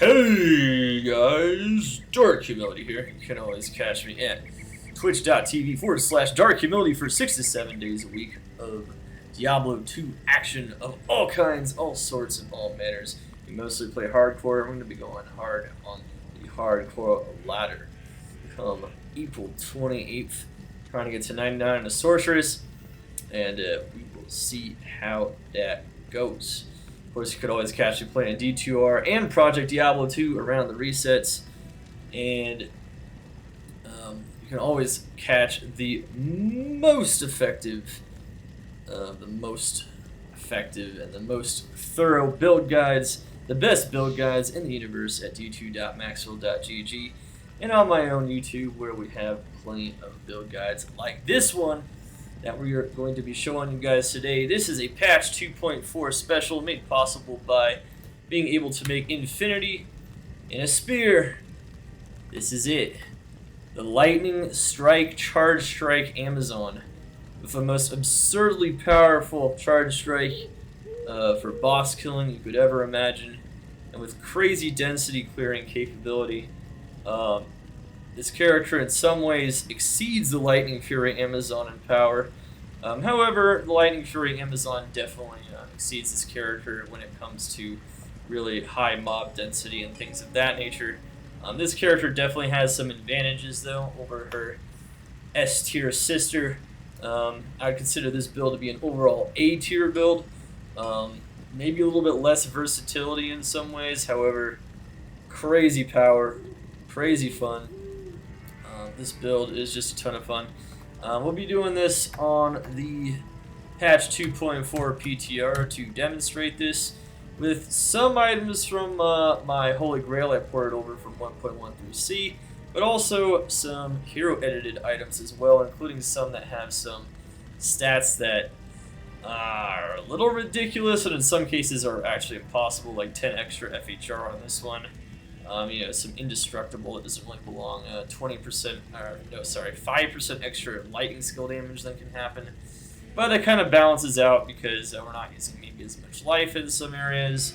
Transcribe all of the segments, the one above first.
Hey guys, Dark Humility here. You can always catch me at twitch.tv/Dark Humility for 6 to 7 days a week of Diablo 2 action of all kinds, all sorts, and all manners. We mostly play hardcore. We're going to be going hard on the hardcore ladder come April 28th. Trying to get to 99 in the Sorceress, and we will see how that goes. Of course, you could always catch me playing D2R and Project Diablo 2 around the resets, and you can always catch the most effective and the most thorough build guides, the best build guides in the universe at d2.maxroll.gg, and on my own YouTube, where we have plenty of build guides like this one that we are going to be showing you guys today. This is a patch 2.4 special made possible by being able to make infinity in a spear. This is it. The Lightning Strike Charge Strike Amazon, with the most absurdly powerful charge strike for boss killing you could ever imagine, and with crazy density clearing capability. This character in some ways exceeds the Lightning Fury Amazon in power. However, the Lightning Fury Amazon definitely exceeds this character when it comes to really high mob density and things of that nature. This character definitely has some advantages though over her S-tier sister. I'd consider this build to be an overall A-tier build. Maybe a little bit less versatility in some ways, however, crazy power, crazy fun. This build is just a ton of fun. We'll be doing this on the patch 2.4 PTR to demonstrate this, with some items from my Holy Grail I ported over from 1.13C, but also some hero edited items as well, including some that have some stats that are a little ridiculous and in some cases are actually impossible, like 10 extra FHR on this one. Some indestructible that doesn't really belong. 5% extra lightning skill damage that can happen. But that kind of balances out because we're not using maybe as much life in some areas.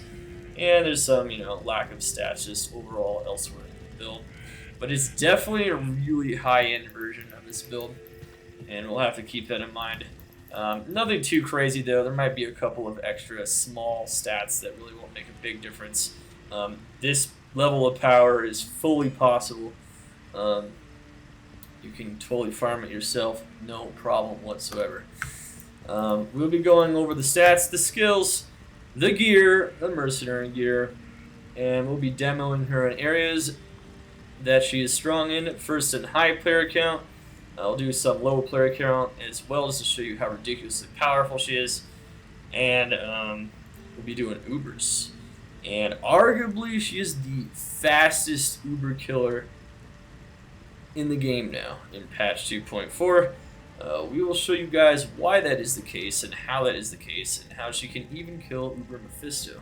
And there's some, lack of stats just overall elsewhere in the build. But it's definitely a really high-end version of this build, and we'll have to keep that in mind. Nothing too crazy though. There might be a couple of extra small stats that really won't make a big difference. This level of power is fully possible. You can totally farm it yourself, no problem whatsoever. We'll be going over the stats, the skills, the gear, the mercenary gear, and we'll be demoing her in areas that she is strong in. First in high player count. I'll do some low player count as well, just to show you how ridiculously powerful she is. And we'll be doing Ubers. And arguably, she is the fastest Uber killer in the game now in patch 2.4. We will show you guys why that is the case and how that is the case and how she can even kill Uber Mephisto.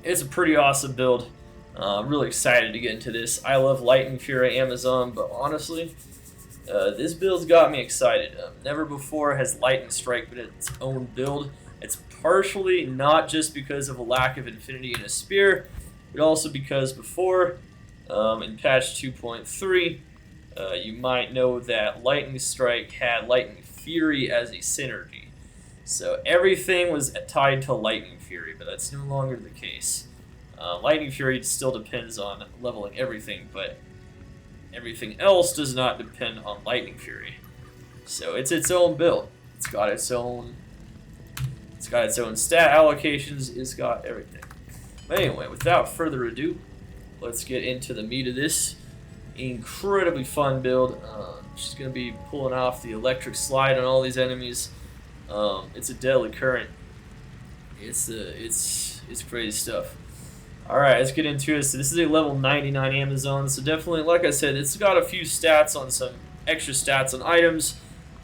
It's a pretty awesome build. I'm really excited to get into this. I love Lightning Fury Amazon, but honestly, this build's got me excited. Never before has Lightning Strike been its own build. It's partially not just because of a lack of infinity in a spear, but also because before, in patch 2.3, you might know that Lightning Strike had Lightning Fury as a synergy. So everything was tied to Lightning Fury, but that's no longer the case. Lightning Fury still depends on leveling everything, but everything else does not depend on Lightning Fury. So it's its own build. It's got its own stat allocations, it's got everything. But anyway, without further ado, let's get into the meat of this incredibly fun build. She's going to be pulling off the electric slide on all these enemies. It's a deadly current. It's crazy stuff. Alright, let's get into it. So this is a level 99 Amazon, so definitely, like I said, it's got a few stats on some extra stats on items.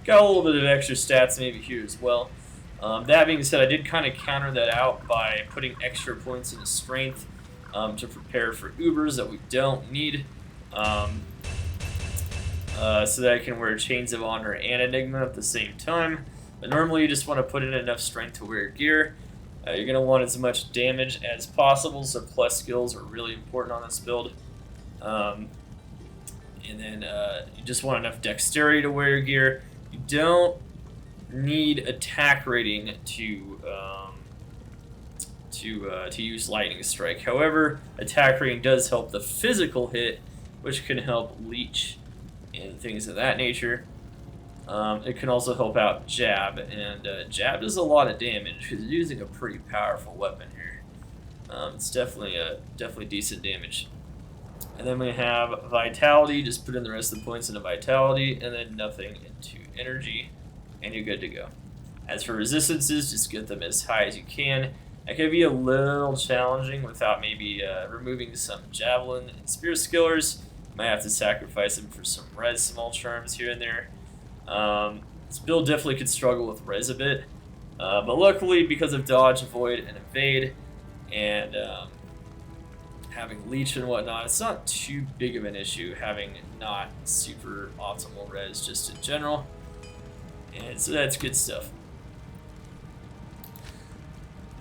Got a little bit of extra stats maybe here as well. That being said, I did kind of counter that out by putting extra points into strength to prepare for Ubers that we don't need. So that I can wear Chains of Honor and Enigma at the same time. But normally you just want to put in enough strength to wear gear. You're going to want as much damage as possible, so plus skills are really important on this build. And then you just want enough dexterity to wear your gear. You don't need attack rating to use lightning strike. However, attack rating does help the physical hit, which can help leech and things of that nature. It can also help out jab, and jab does a lot of damage because you're using a pretty powerful weapon here. It's definitely decent damage. And then we have vitality. Just put in the rest of the points into vitality, and then nothing into energy, and you're good to go. As for resistances, just get them as high as you can. It can be a little challenging without maybe removing some javelin and spear skillers. Might have to sacrifice them for some res small charms here and there. This build definitely could struggle with res a bit, but luckily because of dodge, avoid, and evade, and having leech and whatnot, it's not too big of an issue having not super optimal res just in general, and so that's good stuff.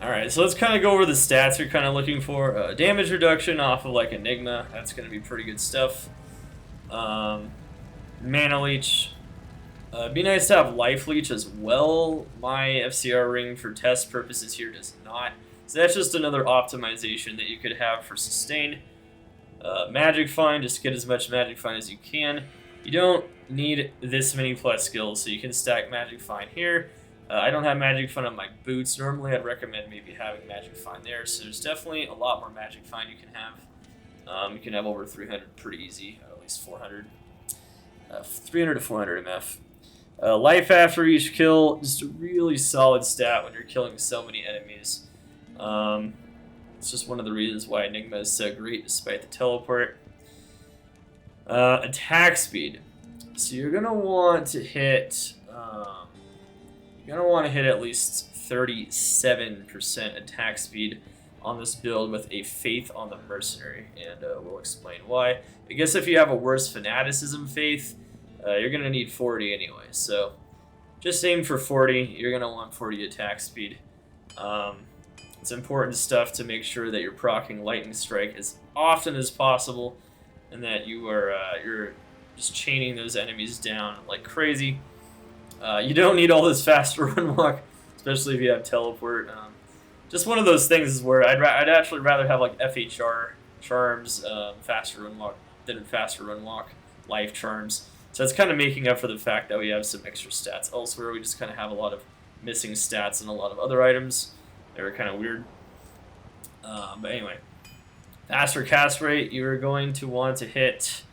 Alright, so let's kind of go over the stats you're kind of looking for. Damage reduction off of like Enigma, that's going to be pretty good stuff. Mana leech. It'd be nice to have life leech as well. My FCR ring for test purposes here does not. So that's just another optimization that you could have for sustain. Magic find, just get as much magic find as you can. You don't need this many plus skills, so you can stack magic find here. I don't have magic find on my boots. Normally I'd recommend maybe having magic find there, so there's definitely a lot more magic find you can have. You can have over 300 pretty easy, at least 400. 300 to 400 MF. Life after each kill, just a really solid stat when you're killing so many enemies. It's just one of the reasons why Enigma is so great despite the teleport. Attack speed. So you're gonna want to hit at least 37% attack speed on this build with a faith on the Mercenary, and we'll explain why. I guess if you have a worse fanaticism faith, you're going to need 40 anyway, so just aim for 40. You're going to want 40 attack speed. It's important stuff to make sure that you're proccing Lightning Strike as often as possible, and that you're just chaining those enemies down like crazy. You don't need all this faster run walk, especially if you have teleport. Just one of those things is where I'd actually rather have like FHR charms, faster run walk than faster run walk, life charms. So that's kind of making up for the fact that we have some extra stats elsewhere. We just kind of have a lot of missing stats and a lot of other items. They were kind of weird. But anyway, faster cast rate, you're going to want to hit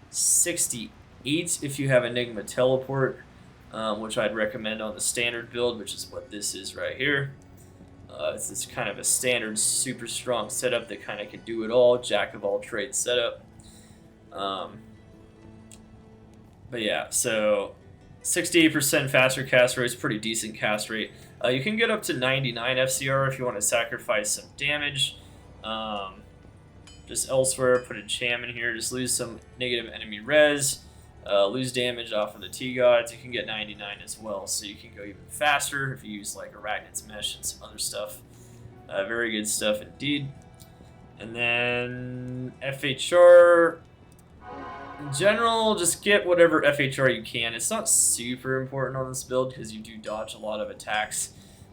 68 if you have Enigma Teleport, which I'd recommend on the standard build, which is what this is right here. It's this kind of a standard super strong setup that kind of can do it all, jack of all trades setup. But yeah, so 68% faster cast rate is pretty decent cast rate. You can get up to 99 FCR if you want to sacrifice some damage. Just elsewhere, put a Cham in here, just lose some negative enemy res, lose damage off of the T-Gods. You can get 99 as well, so you can go even faster if you use like Arachnid's Mesh and some other stuff. Very good stuff indeed. And then FHR... in general, just get whatever FHR you can. It's not super important on this build because you do dodge a lot of attacks.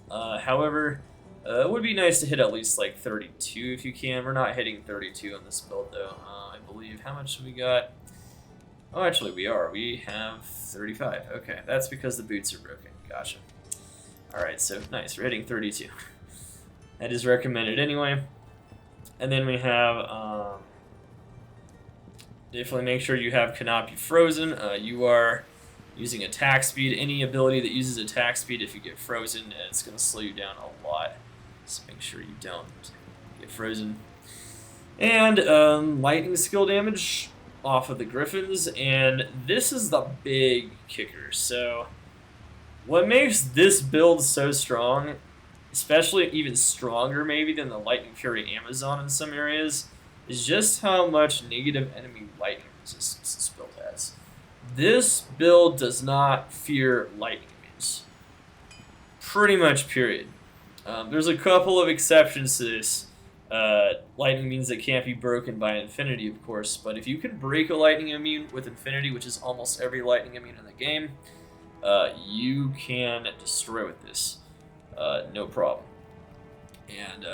However, it would be nice to hit at least like 32 if you can. We're not hitting 32 on this build though. I believe. How much have we got? Oh, actually we are. We have 35. Okay, that's because the boots are broken. Gotcha. Alright, so nice. We're hitting 32. That is recommended anyway. And then we have... definitely make sure you have Canopy Frozen. You are using attack speed. Any ability that uses attack speed, if you get frozen, it's going to slow you down a lot. So make sure you don't get frozen. And lightning skill damage off of the Griffins. And this is the big kicker. So what makes this build so strong, especially even stronger maybe than the Lightning Fury Amazon in some areas, is just how much negative enemy lightning resistance this build has. This build does not fear lightning enemies. Pretty much, period. There's a couple of exceptions to this. Lightning means it can't be broken by Infinity, of course, but if you can break a lightning immune with Infinity, which is almost every lightning immune in the game, you can destroy with this. No problem. And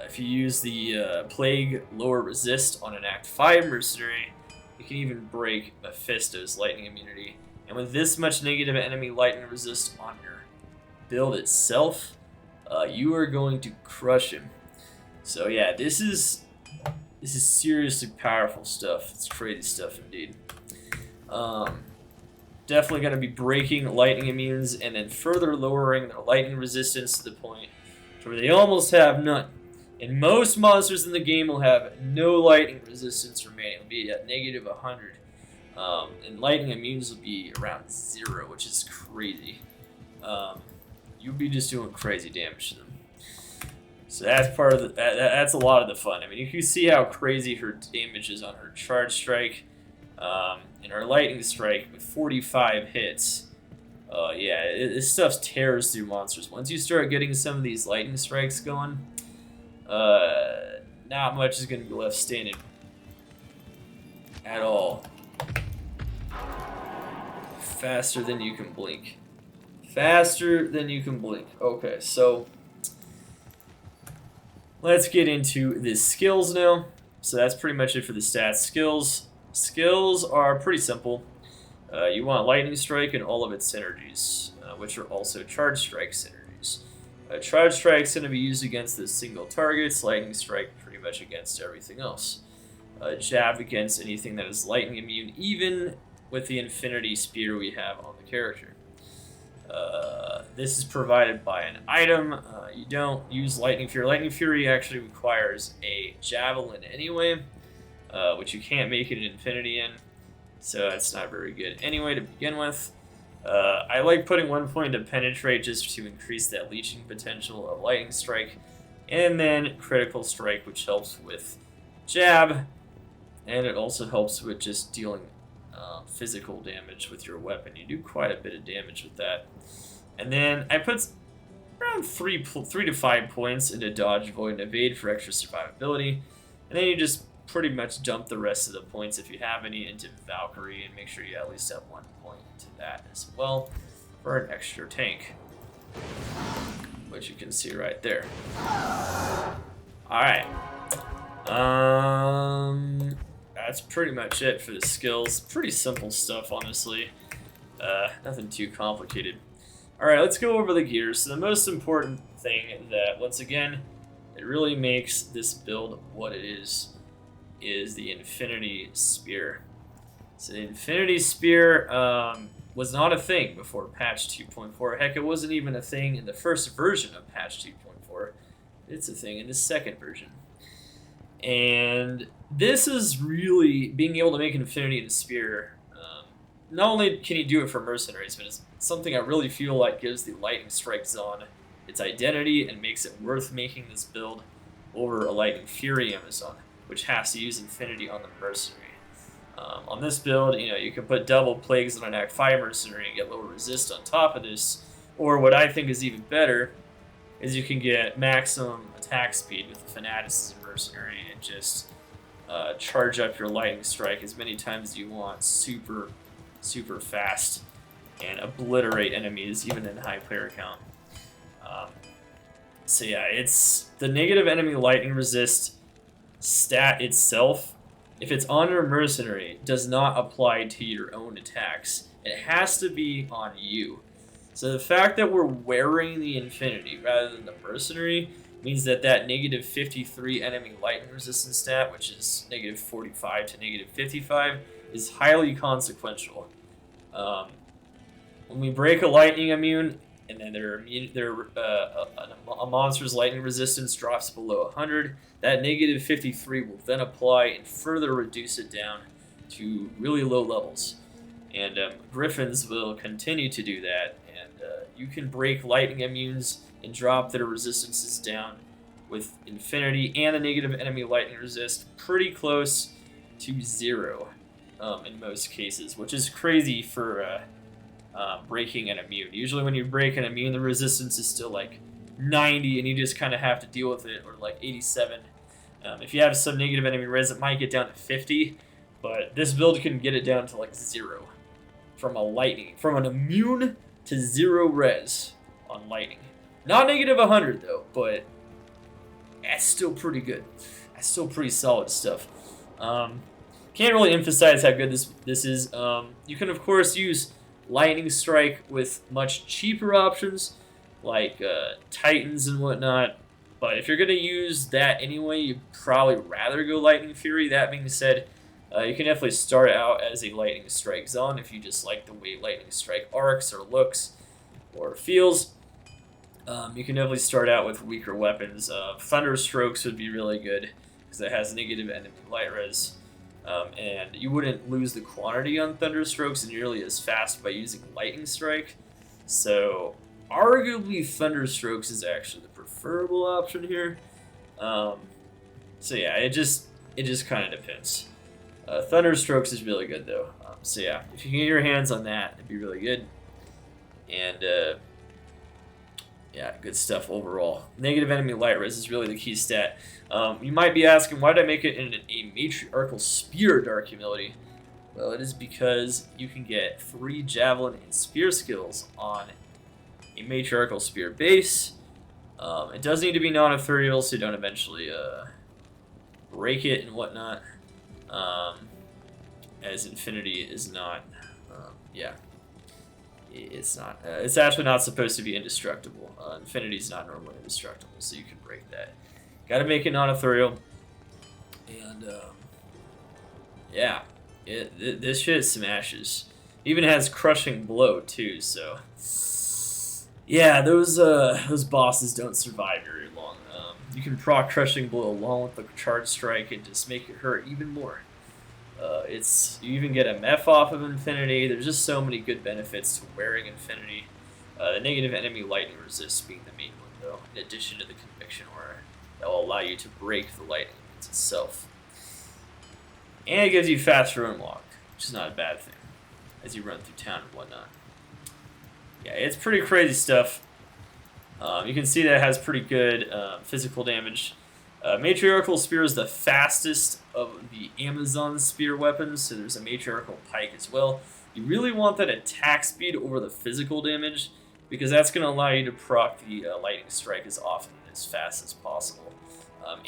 if you use the Plague Lower Resist on an Act 5 Mercenary, you can even break Mephisto's lightning immunity. And with this much negative enemy lightning resist on your build itself, you are going to crush him. So yeah, this is seriously powerful stuff. It's crazy stuff indeed. Definitely going to be breaking lightning immunes and then further lowering their lightning resistance to the point where they almost have none. And most monsters in the game will have no lightning resistance remaining. It'll be at negative 100. And lightning immunes will be around 0, which is crazy. You'll be just doing crazy damage to them. So that's part of the, that's a lot of the fun. I mean, you can see how crazy her damage is on her charge strike. And her lightning strike with 45 hits. Yeah, this stuff tears through monsters. Once you start getting some of these lightning strikes going, not much is going to be left standing at all. Faster than you can blink. Faster than you can blink. Okay, so let's get into the skills now. So that's pretty much it for the stats. Skills are pretty simple. You want Lightning Strike and all of its synergies, which are also Charge Strike synergies. Charge Strike is going to be used against the single targets, Lightning Strike pretty much against everything else. Jab against anything that is lightning immune, even with the Infinity Spear we have on the character. This is provided by an item. You don't use Lightning Fury. Lightning Fury actually requires a Javelin anyway, which you can't make it an Infinity in, so that's not very good anyway to begin with. I like putting 1 point to Penetrate just to increase that leeching potential of Lightning Strike, and then Critical Strike, which helps with Jab, and it also helps with just dealing physical damage with your weapon. You do quite a bit of damage with that. And then I put around 3 to 5 points into Dodge, Void, and Evade for extra survivability, and then you just pretty much dump the rest of the points, if you have any, into Valkyrie, and make sure you at least have 1 point to that as well for an extra tank, which you can see right there. Alright. That's pretty much it for the skills. Pretty simple stuff, honestly. Nothing too complicated. Alright, let's go over the gears. So the most important thing that, once again, it really makes this build what it is the Infinity Spear. So the Infinity Spear was not a thing before patch 2.4. Heck, it wasn't even a thing in the first version of patch 2.4. It's a thing in the second version. And this is really being able to make Infinity in a Spear. Not only can you do it for Mercenaries, but it's something I really feel like gives the Lightning Strike Zone its identity and makes it worth making this build over a Lightning Fury Amazon, which has to use Infinity on the Mercenary. On this build, you can put double Plagues on an Act 5 Mercenary and get lower resist on top of this, or what I think is even better is you can get maximum attack speed with the Fanaticism Mercenary and just charge up your Lightning Strike as many times as you want, super fast, and obliterate enemies even in high player count. So yeah, it's the negative enemy lightning resist stat itself. If it's on your Mercenary, does not apply to your own attacks. It has to be on you. So the fact that we're wearing the Infinity rather than the Mercenary means that negative 53 enemy lightning resistance stat, which is negative 45 to negative 55, is highly consequential. When we break a lightning immune, and then a monster's lightning resistance drops below 100, that negative 53 will then apply and further reduce it down to really low levels. And Griffins will continue to do that, and you can break lightning immunes and drop their resistances down with Infinity and the negative enemy lightning resist pretty close to 0 in most cases, which is crazy for breaking an immune. Usually when you break an immune, the resistance is still like 90, and you just kind of have to deal with it, or like 87. If you have some negative enemy res, it might get down to 50, but this build can get it down to like 0 from an immune to 0 res on lightning. Not negative 100 though, but that's still pretty good. That's still pretty solid stuff. Can't really emphasize how good this is. You can of course use lightning strike with much cheaper options like Titans and whatnot. But if you're going to use that anyway, you'd probably rather go Lightning Fury. That being said, you can definitely start out as a Lightning Strike Zone if you just like the way Lightning Strike arcs or looks or feels. You can definitely start out with weaker weapons. Thunder Strokes would be really good because it has negative enemy light res. And you wouldn't lose the quantity on Thunder Strokes nearly as fast by using Lightning Strike. So arguably Thunder Strokes is actually the preferable option here. So yeah, it just kind of depends. Thunder Strokes is really good though. So yeah, if you can get your hands on that, it'd be really good. And yeah, good stuff overall. Negative enemy light res is really the key stat. You might be asking, why did I make it in a matriarchal spear dark humility? Well, it is because you can get 3 javelin and spear skills on a matriarchal spear base. It does need to be non-ethereal, so you don't eventually break it and whatnot. As Infinity is not, yeah, it's not. It's actually not supposed to be indestructible. Infinity is not normally indestructible, so you can break that. Got to make it non-ethereal, and yeah, this shit smashes. Even has crushing blow too, so. Yeah, those bosses don't survive very long. You can proc Crushing Blow along with the Charge Strike and just make it hurt even more. You even get a MEF off of Infinity. There's just so many good benefits to wearing Infinity. The negative enemy lightning resist being the main one, though, in addition to the Conviction Aura that will allow you to break the lightning itself. And it gives you faster unlock, which is not a bad thing as you run through town and whatnot. Yeah, it's pretty crazy stuff. You can see that it has pretty good physical damage. Matriarchal Spear is the fastest of the Amazon Spear weapons, so there's a Matriarchal Pike as well. You really want that attack speed over the physical damage, because that's going to allow you to proc the Lightning Strike as often and as fast as possible.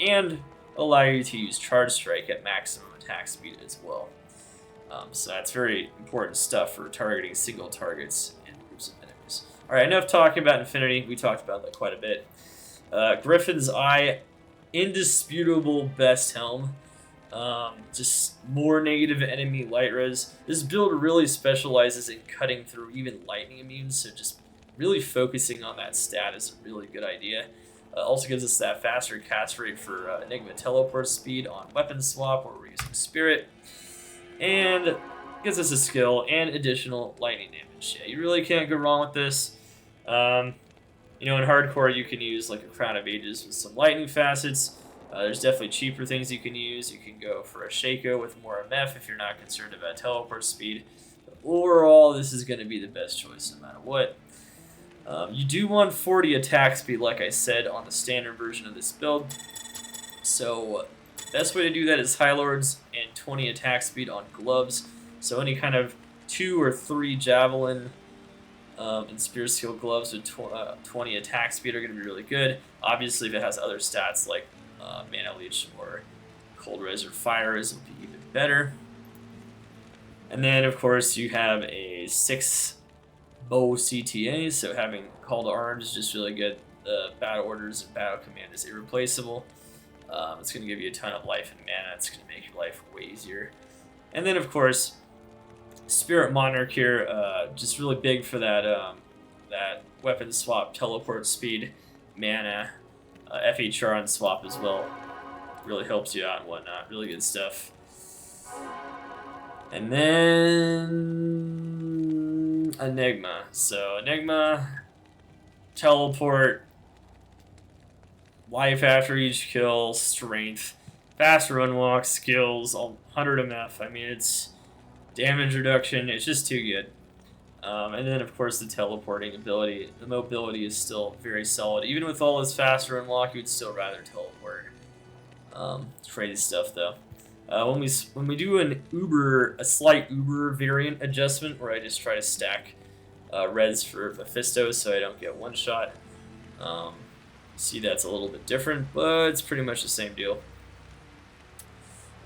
And allow you to use Charge Strike at maximum attack speed as well. So that's very important stuff for targeting single targets and groups of enemies. Alright, enough talking about Infinity. We talked about that quite a bit. Griffin's Eye, indisputable best helm. Just more negative enemy light res. This build really specializes in cutting through even lightning immunes, so just really focusing on that stat is a really good idea. Also gives us that faster cast rate for Enigma teleport speed on weapon swap where we're using Spirit. And gives us a skill and additional lightning damage. Yeah, you really can't go wrong with this. You know, in hardcore you can use like a Crown of Ages with some lightning facets. There's definitely cheaper things you can use. You can go for a Shaco with more MF if you're not concerned about teleport speed. But overall, this is going to be the best choice no matter what. You do want 40 attack speed, like I said, on the standard version of this build. So best way to do that is High Lords and 20 attack speed on gloves. So any kind of 2 or 3 javelin and spear skill gloves with 20 attack speed are going to be really good. Obviously, if it has other stats like Mana Leech or Cold Res or Fire Res, will be even better. And then, of course, you have a 6 bow CTA, so having Call to Arms is just really good. The Battle Orders and Battle Command is irreplaceable. It's going to give you a ton of life and mana. It's going to make your life way easier. And then, of course, Spirit Monarch here, just really big for that that weapon swap, teleport speed, mana, FHR on swap as well. Really helps you out and whatnot. Really good stuff. And then Enigma. So Enigma, teleport, life after each kill, strength, faster unlock, skills, 100 MF. I mean, it's damage reduction. It's just too good. And then, of course, the teleporting ability. The mobility is still very solid. Even with all this faster unlock, you'd still rather teleport. Crazy stuff, though. When we do a slight Uber variant adjustment, where I just try to stack res for Mephisto so I don't get one shot. See, that's a little bit different, but it's pretty much the same deal.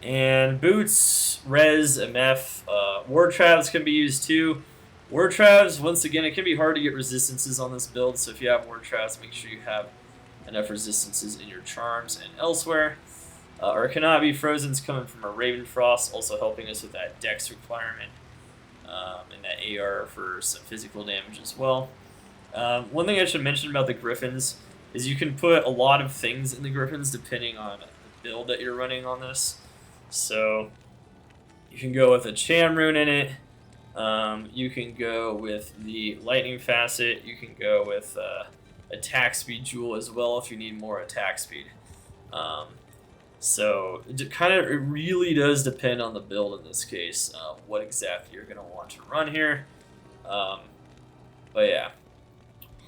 And boots, res, MF, ward traps can be used too. Ward traps, once again, it can be hard to get resistances on this build, so if you have ward traps, make sure you have enough resistances in your charms and elsewhere. Or cannot be frozen's coming from a Raven Frost, also helping us with that dex requirement, and that AR for some physical damage as well. One thing I should mention about the Griffins is you can put a lot of things in the Griffins depending on the build that you're running on this. So you can go with a Cham Rune in it. You can go with the Lightning Facet. You can go with attack speed jewel as well if you need more attack speed. So it really does depend on the build in this case, what exactly you're going to want to run here. But yeah,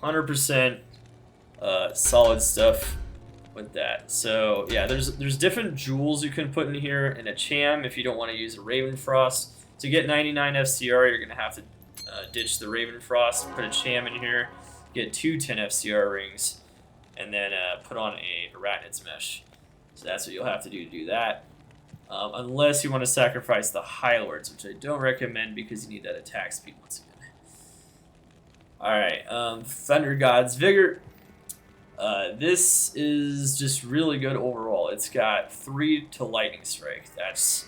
100% solid stuff with that. So yeah, there's different jewels you can put in here in a Cham if you don't want to use a Raven Frost. To get 99 FCR, you're going to have to ditch the Raven Frost, put a Cham in here, get 2 10 FCR rings, and then put on a Arachnid's Mesh. So that's what you'll have to do that. Unless you want to sacrifice the High Lords, which I don't recommend because you need that attack speed once again. Alright, Thunder God's Vigor. This is just really good overall. It's got 3 to Lightning Strike. That's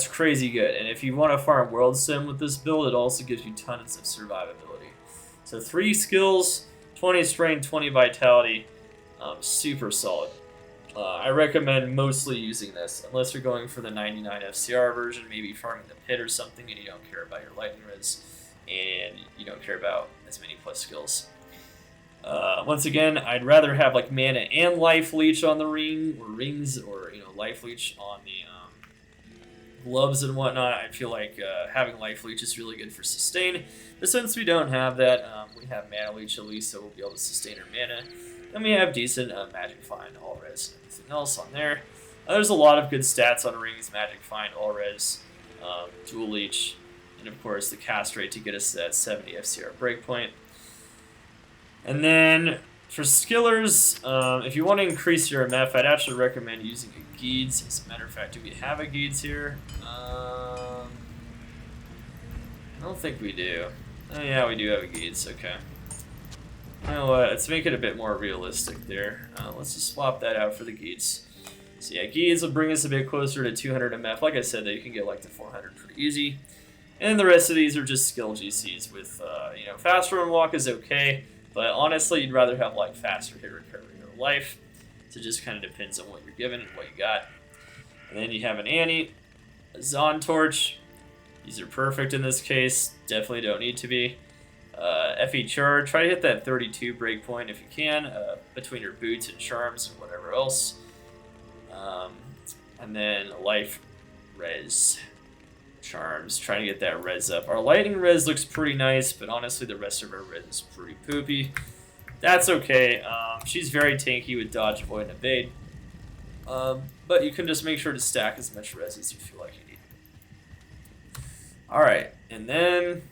crazy good. And if you want to farm World Sim with this build, it also gives you tons of survivability. So 3 skills, 20 strength, 20 vitality. Super solid. I recommend mostly using this, unless you're going for the 99 FCR version, maybe farming the pit or something, and you don't care about your lightning res, and you don't care about as many plus skills. Once again, I'd rather have like mana and life leech on the rings, or life leech on the gloves and whatnot. I feel like having life leech is really good for sustain, but since we don't have that, we have mana leech at least, so we'll be able to sustain our mana. And we have decent magic find, all res, and everything else on there. There's a lot of good stats on rings: magic find, all res, dual leech, and of course the cast rate to get us to that 70 FCR breakpoint. And then for skillers, if you want to increase your MF, I'd actually recommend using a Geeds. As a matter of fact, do we have a Geeds here? I don't think we do. Oh yeah, we do have a Geeds, okay. You know what, let's make it a bit more realistic there. Let's just swap that out for the Geeds. So yeah, Geeds will bring us a bit closer to 200 MF. Like I said, you can get like to 400 pretty easy. And the rest of these are just skill GCs with, faster unlock is okay, but honestly, you'd rather have like faster hit recovery or life. So it just kind of depends on what you're given and what you got. And then you have an Annie, a Zon Torch. These are perfect in this case. Definitely don't need to be. FE Charge, try to hit that 32 breakpoint if you can, between your boots and charms and whatever else. And then life res charms, trying to get that res up. Our lightning res looks pretty nice, but honestly the rest of our res is pretty poopy. That's okay. She's very tanky with dodge, avoid, and evade. But you can just make sure to stack as much res as you feel like you need. Alright, and then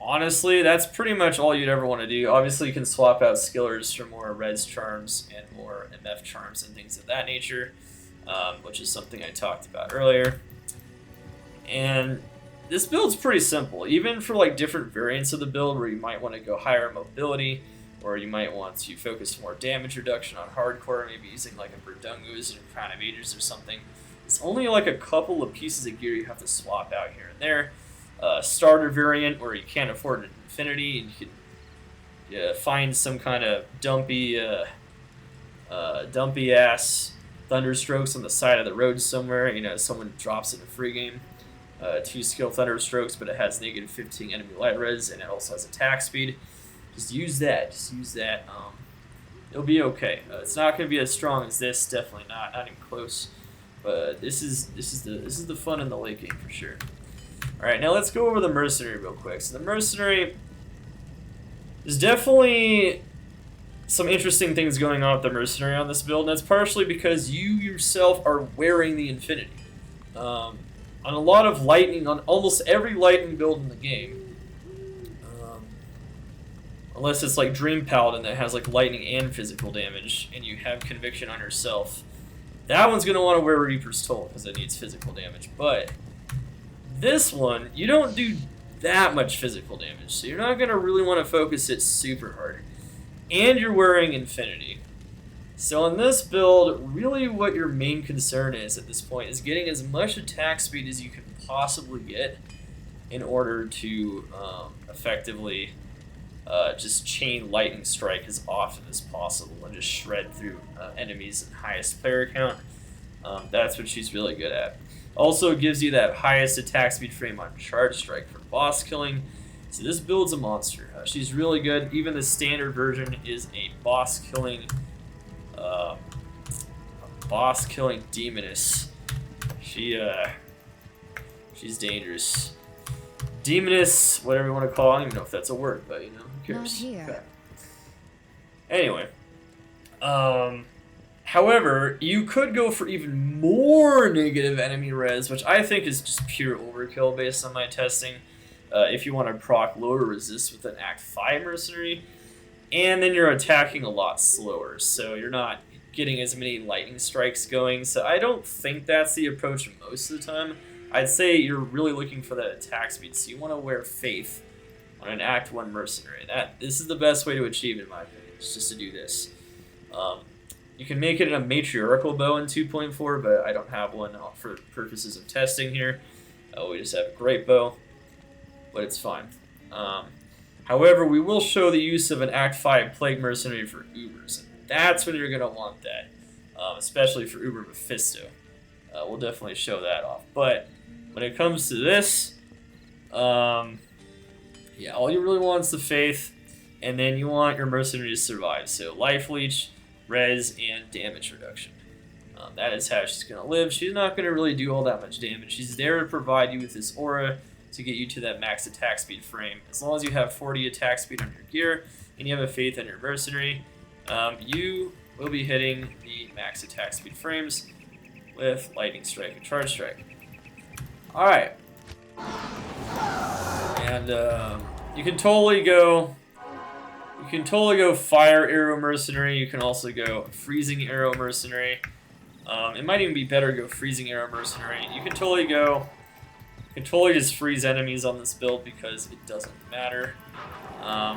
honestly, that's pretty much all you'd ever want to do. Obviously, you can swap out skillers for more res charms and more MF charms and things of that nature, which is something I talked about earlier. And this build's pretty simple, even for like different variants of the build where you might want to go higher mobility, or you might want to focus more damage reduction on hardcore, maybe using like a Verdungus and a Crown of Ages or something. It's only like a couple of pieces of gear you have to swap out here and there. Starter variant where you can't afford an infinity and you can find some kind of dumpy ass thunderstrokes on the side of the road somewhere. Someone drops in a free game. 2 skill thunderstrokes, but it has negative 15 enemy light res and it also has attack speed. Just use that. It'll be okay. It's not going to be as strong as this. Definitely not even close. But this is the fun in the late game for sure. Alright, now let's go over the Mercenary real quick. So the Mercenary, there's definitely some interesting things going on with the Mercenary on this build, and that's partially because you yourself are wearing the Infinity. On a lot of lightning, on almost every lightning build in the game, unless it's like Dream Paladin that has like lightning and physical damage, and you have Conviction on yourself, that one's going to want to wear Reaper's Toll because it needs physical damage. But this one, you don't do that much physical damage, so you're not going to really want to focus it super hard. And you're wearing Infinity. So on this build, really what your main concern is at this point is getting as much attack speed as you can possibly get in order to effectively just chain Lightning Strike as often as possible and just shred through enemies at highest player count. That's what she's really good at. Also gives you that highest attack speed frame on Charge Strike for boss killing. So this build's a monster. She's really good. Even the standard version is a boss killing demoness. She's dangerous. Demoness, whatever you want to call it. I don't even know if that's a word, but you know, who cares? Not here. Okay. Anyway, however, you could go for even more negative enemy res, which I think is just pure overkill based on my testing. If you want to proc lower resist with an Act 5 Mercenary, and then you're attacking a lot slower, so you're not getting as many lightning strikes going. So I don't think that's the approach most of the time. I'd say you're really looking for that attack speed, so you want to wear Faith on an Act 1 Mercenary. This is the best way to achieve it, in my opinion, is just to do this. You can make it in a matriarchal bow in 2.4, but I don't have one for purposes of testing here. We just have a great bow, but it's fine. However, we will show the use of an Act 5 Plague Mercenary for Ubers, and that's when you're going to want that, especially for Uber Mephisto. We'll definitely show that off. But when it comes to this, yeah, all you really want is the Faith, and then you want your Mercenary to survive. So Life Leech, Res, and damage reduction. That is how she's going to live. She's not going to really do all that much damage. She's there to provide you with this aura to get you to that max attack speed frame. As long as you have 40 attack speed on your gear and you have a Faith on your Mercenary, you will be hitting the max attack speed frames with Lightning Strike and Charge Strike. Alright. And you can totally go Fire Arrow Mercenary. You can also go Freezing Arrow Mercenary. It might even be better to go Freezing Arrow Mercenary. You can totally just freeze enemies on this build because it doesn't matter.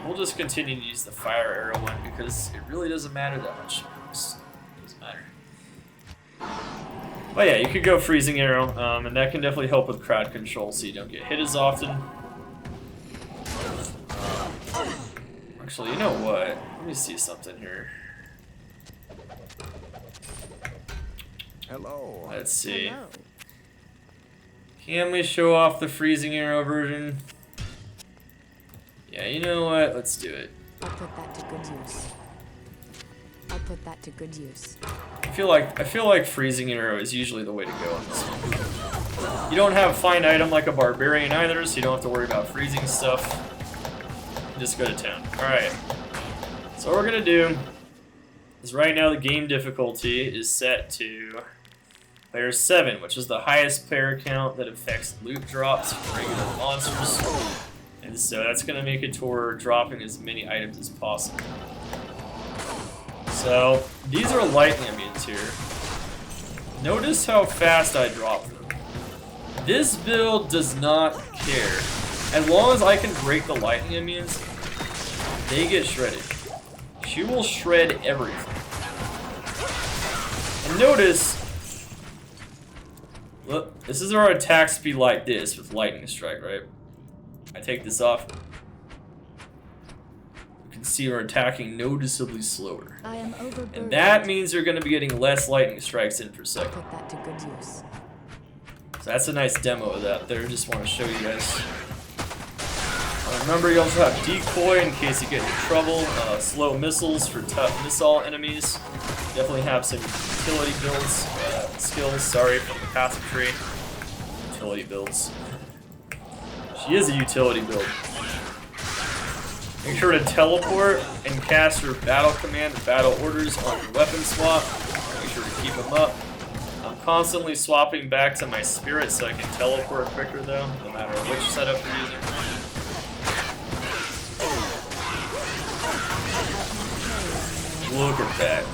We'll just continue to use the Fire Arrow one because it really doesn't matter that much. It just doesn't matter. But yeah, you could go Freezing Arrow, and that can definitely help with crowd control so you don't get hit as often. Actually, you know what? Let me see something here. Hello. Let's see. Hello. Can we show off the Freezing Arrow version? Yeah, you know what? Let's do it. I'll put that to good use. I'll put that to good use. I feel like Freezing Arrow is usually the way to go on this one. You don't have Find Item like a Barbarian either, so you don't have to worry about freezing stuff. Just go to town. Alright. So what we're gonna do is right now the game difficulty is set to player 7, which is the highest player count that affects loot drops for regular monsters. And so that's gonna make it toward dropping as many items as possible. So these are lightning immunes here. Notice how fast I drop them. This build does not care. As long as I can break the lightning immunes, they get shredded. She will shred everything. And notice, look, this is our attack speed like this with Lightning Strike, right? I take this off. You can see we're attacking noticeably slower. I am overburdened. And that means you're going to be getting less Lightning Strikes in per I'll second. put that to good use. So that's a nice demo of that there. Just want to show you guys. Remember, you also have Decoy in case you get into trouble. Slow Missiles for tough missile enemies. Definitely have some utility builds, skills, sorry, from the passive tree. Utility builds. She is a utility build. Make sure to teleport and cast your battle command and battle orders on your weapon swap. Make sure to keep them up. I'm constantly swapping back to my spirit so I can teleport quicker though, no matter which setup you're using. Look at that.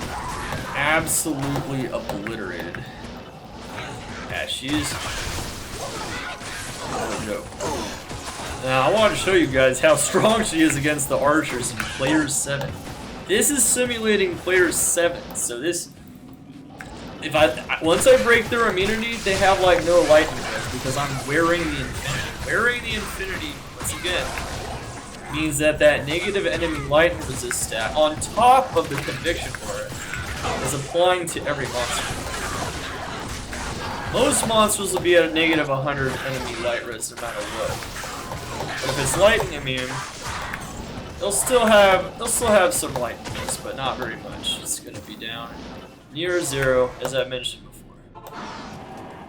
Absolutely obliterated. Yeah, she's... Oh, no. Now, I want to show you guys how strong she is against the archers in Player 7. This is simulating Player 7, so this... Once I break their immunity, they have, like, no lightning resist because I'm wearing the Infinity. Wearing the Infinity, once again, means that negative enemy lightning resist stat on top of the conviction aura is applying to every monster. Most monsters will be at a negative 100 enemy light resist no matter what. But if it's lightning immune, they'll still have some lightning resist, but not very much. It's gonna be down near 0, as I mentioned before.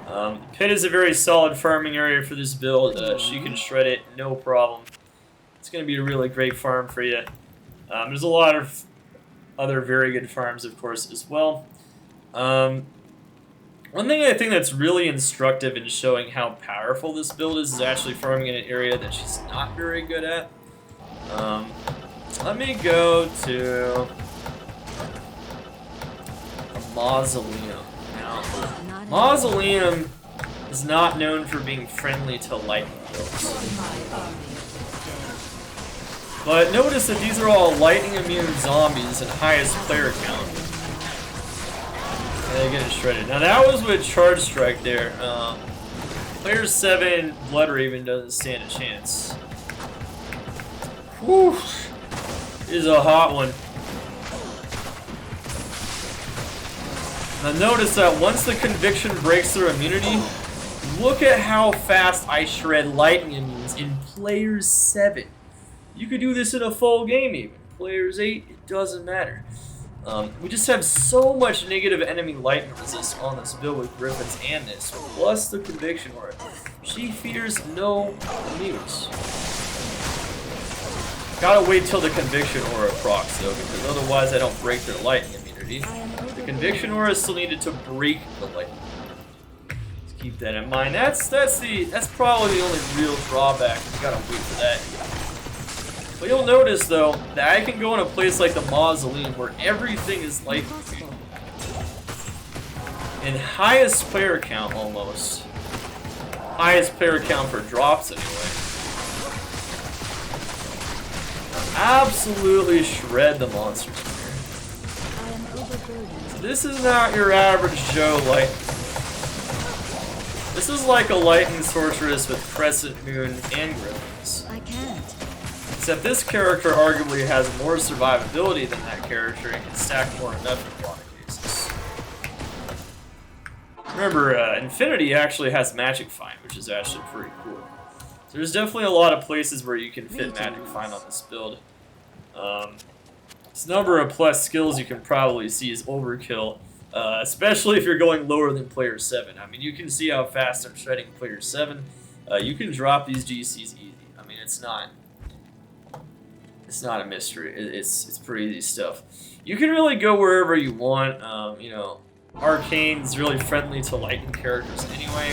The pit is a very solid farming area for this build. She can shred it, no problem. It's going to be a really great farm for you. There's a lot of other very good farms, of course, as well. One thing I think that's really instructive in showing how powerful this build is actually farming in an area that she's not very good at. Let me go to a mausoleum. Now, mausoleum is not known for being friendly to lightning builds. But notice that these are all lightning immune zombies and highest player count. And they're getting shredded. Now that was with Charge Strike there. Player 7 Blood Raven doesn't stand a chance. Whew. This is a hot one. Now notice that once the conviction breaks their immunity, look at how fast I shred lightning immunes in Player 7. You could do this in a full game even. Players 8, it doesn't matter. We just have so much negative enemy lightning resist on this build with Griffins and this, plus the conviction aura. She fears no immunes. Gotta wait till the conviction aura procs though, because otherwise I don't break their lightning immunity. The conviction aura is still needed to break the lightning. Let's keep that in mind. That's probably the only real drawback. You gotta wait for that. But you'll notice, though, that I can go in a place like the Mausoleum where everything is lightning immune. And highest player count, almost. Highest player count for drops, anyway. Absolutely shred the monsters here. So this is not your average Joe lightning. This is like a lightning sorceress with Crescent Moon and Griffins. I can't. Except this character arguably has more survivability than that character and can stack more enough in a lot of cases. Remember, Infinity actually has Magic Find, which is actually pretty cool. So there's definitely a lot of places where you can fit Magic Find on this build. This number of plus skills you can probably see is overkill, especially if you're going lower than Player 7. I mean, you can see how fast I'm shredding Player 7. You can drop these GCs easy. I mean, it's not a mystery. It's pretty easy stuff. You can really go wherever you want. You know, Arcane's really friendly to lightning characters anyway.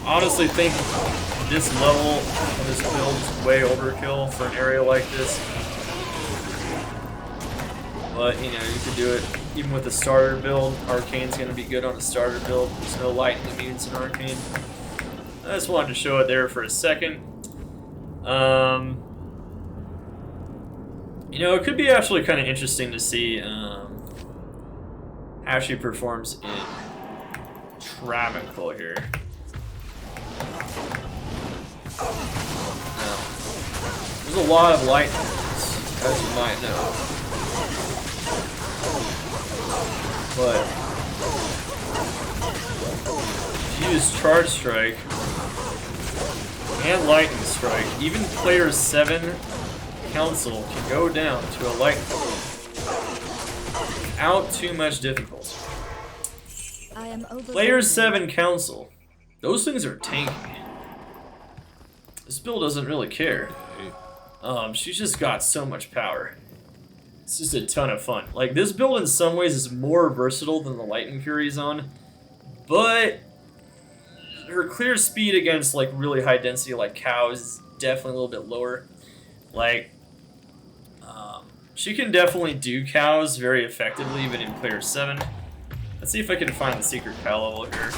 Honestly, think this level of this build is way overkill for an area like this. But you know, you can do it even with a starter build. Arcane's going to be good on a starter build. There's no lightning immunes in Arcane. I just wanted to show it there for a second. You know, it could be actually kind of interesting to see how she performs in Travancore here. Now, there's a lot of lightning, as you might know. But if you use Charge Strike and Lightning Strike, even Player 7 Council can go down to a lightning without too much difficulty. Player 7 Council, those things are tanky. This build doesn't really care. She's just got so much power. It's just a ton of fun. Like, this build in some ways is more versatile than the Lightning Fury's on, but her clear speed against like really high density like cows is definitely a little bit lower. Like, she can definitely do cows very effectively even in player 7. Let's see if I can find the secret cow level here.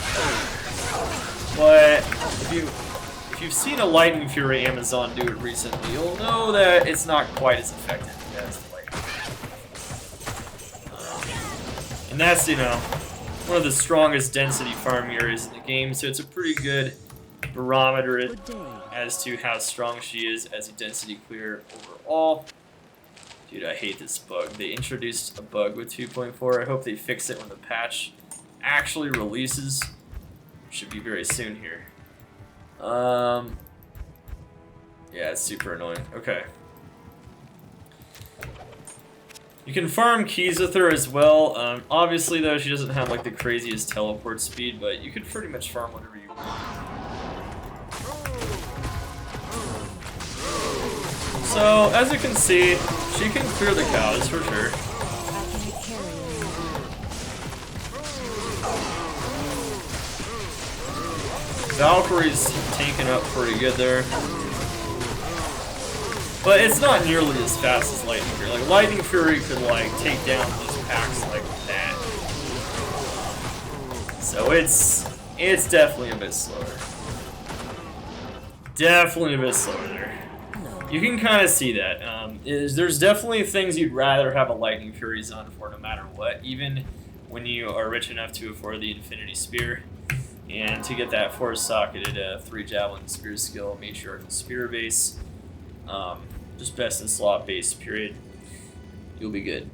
But if you've seen a Lightning Fury Amazon do it recently, you'll know that it's not quite as effective as the Lightning Fury. And that's, you know, one of the strongest density farm areas in the game, so it's a pretty good barometer as to how strong she is as a density clear overall. Dude, I hate this bug. They introduced a bug with 2.4. I hope they fix it when the patch actually releases. Should be very soon here. Yeah, it's super annoying. Okay. You can farm keys with her as well. Obviously, though, she doesn't have like the craziest teleport speed, but you can pretty much farm whatever you want. So, as you can see, she can clear the cows for sure. Valkyrie's tanking up pretty good there. But it's not nearly as fast as Lightning Fury. Like, Lightning Fury could, like, take down those packs like that. So it's definitely a bit slower. Definitely a bit slower there. You can kind of see that. There's definitely things you'd rather have a Lightning Fury's on for no matter what, even when you are rich enough to afford the Infinity Spear. And to get that 4-socketed 3 Javelin Spear skill, Matriarchal Spear base, just best in slot base, period. You'll be good.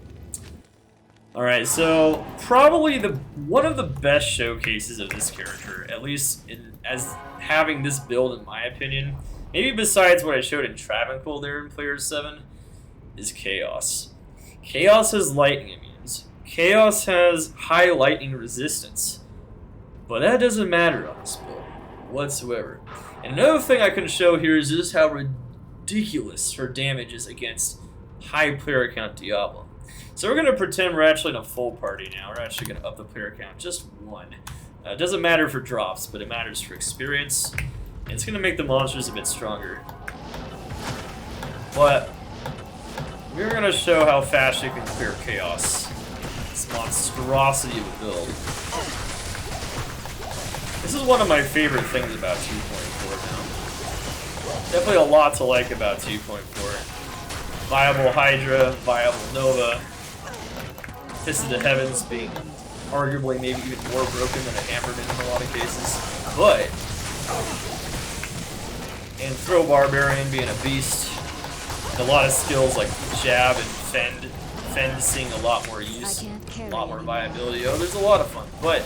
Alright, so probably one of the best showcases of this character, at least as having this build in my opinion, maybe besides what I showed in Travancore there in Player 7, is Chaos. Chaos has lightning immunes. Chaos has high lightning resistance. But that doesn't matter on this build whatsoever. And another thing I can show here is just how ridiculous her damage is against high player count Diablo. So we're going to pretend we're actually in a full party now. We're actually going to up the player count just 1. It doesn't matter for drops, but it matters for experience. And it's going to make the monsters a bit stronger. But we're going to show how fast you can clear Chaos. This monstrosity of a build. This is one of my favorite things about 2.4 now. Definitely a lot to like about 2.4. Viable Hydra, viable Nova, Fist of the Heavens being arguably maybe even more broken than a Hammerman in a lot of cases. But, and Throw Barbarian being a beast, and a lot of skills like Jab and Fend. Fend seeing a lot more use, a lot more viability. Oh, there's a lot of fun. But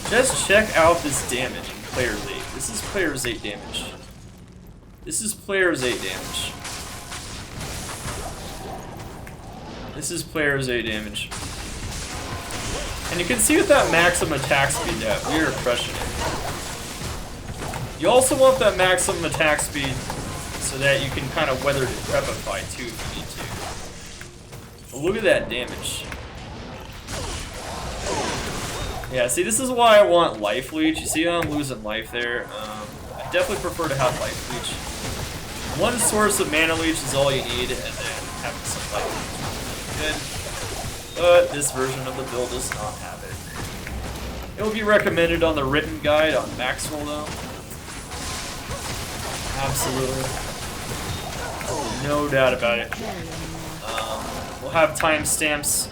just check out this damage in Player's 8. This is Player's 8 damage. This is Player's 8 damage. This is Player's 8 damage. And you can see with that maximum attack speed that we are crushing it. You also want that maximum attack speed so that you can kind of weather Decrepify too if you need to. But look at that damage. Yeah, see, this is why I want Life Leech. You see how I'm losing life there? I definitely prefer to have Life Leech. One source of Mana Leech is all you need, and then having some Life Leech is good. But this version of the build does not have it. It will be recommended on the written guide on Maxroll, though. Absolutely. No doubt about it. We'll have timestamps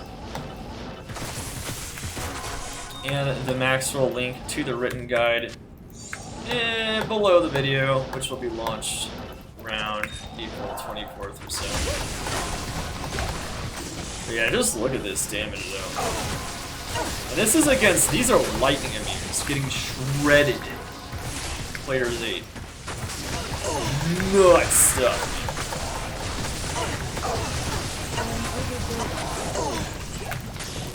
and the Maxroll link to the written guide below the video, which will be launched around April 24th or so. But yeah, just look at this damage though. And this is against, these are lightning immunes, getting shredded. Player's 8. Nuts stuff.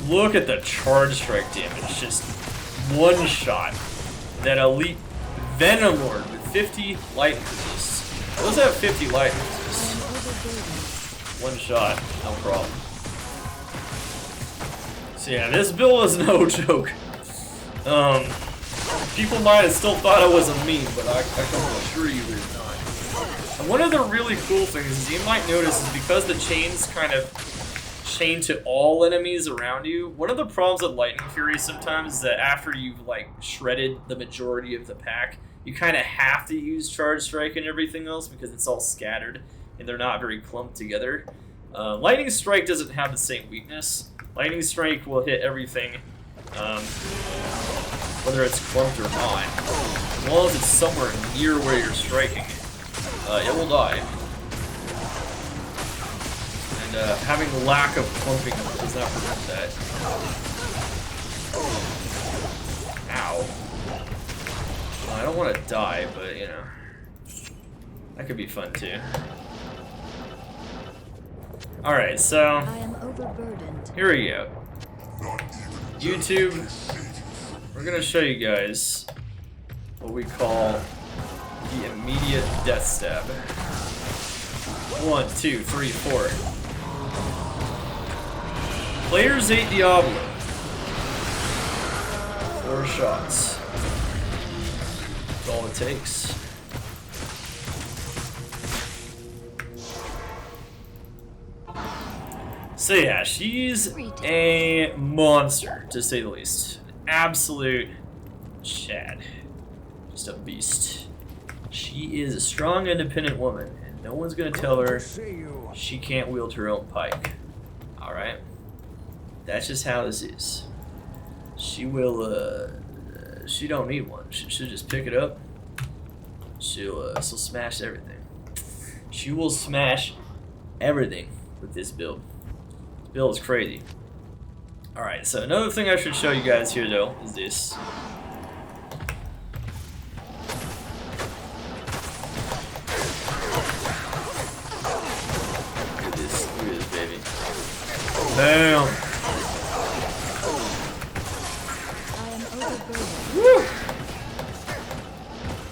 Look at the charge strike damage, just one shot. That elite Venom Lord with 50 lightning resist. Those have 50 lightning resist. One shot, no problem. So yeah, this build is no joke. People might have still thought I was a meme, but I can assure you it's not. And one of the really cool things is you might notice is because the chains kind of chain to all enemies around you. One of the problems with Lightning Fury sometimes is that after you've like shredded the majority of the pack, you kind of have to use Charge Strike and everything else because it's all scattered and they're not very clumped together. Lightning Strike doesn't have the same weakness. Lightning Strike will hit everything, whether it's clumped or not. As long as it's somewhere near where you're striking, it will die. And having lack of clumping does not prevent that. Ow. Well, I don't want to die, but you know, that could be fun too. Alright, so I am overburdened. here we go. YouTube, we're gonna show you guys what we call the immediate death stab. 1, 2, 3, 4. Players 8 Diablo. 4 shots. That's all it takes. So yeah, she's a monster, to say the least. An absolute Chad. Just a beast. She is a strong, independent woman, and no one's gonna tell her she can't wield her own pike. Alright? That's just how this is. She will, she don't need one. She'll just pick it up. She'll smash everything. She will smash everything with this build. This build is crazy. Alright, so another thing I should show you guys here, though, is this. Look at this baby. Bam! Woo!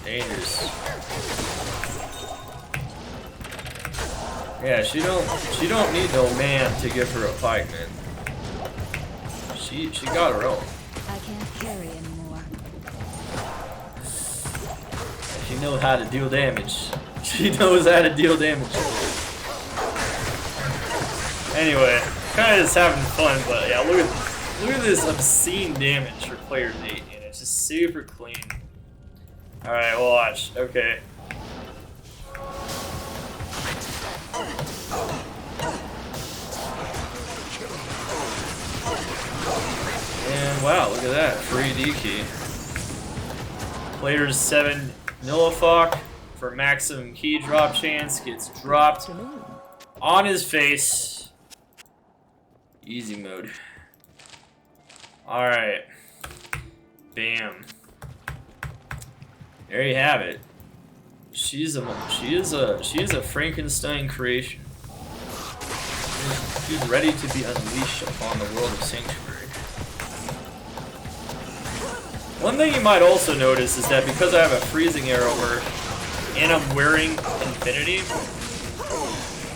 Dangerous. Yeah, she don't need no man to give her a pike, man. She got her own. I can't carry anymore. She knows how to deal damage. She knows how to deal damage. Anyway, kind of just having fun, but yeah, look at this obscene damage for player 8, and it's just super clean. Alright, watch. Okay. And wow, look at that. Free D key. Player's 7 Nillifok for maximum key drop chance gets dropped on his face. Easy mode. Alright. Bam. There you have it. She is a Frankenstein creation. She's ready to be unleashed upon the world of Sanctuary. One thing you might also notice is that because I have a freezing arrow over and I'm wearing Infinity,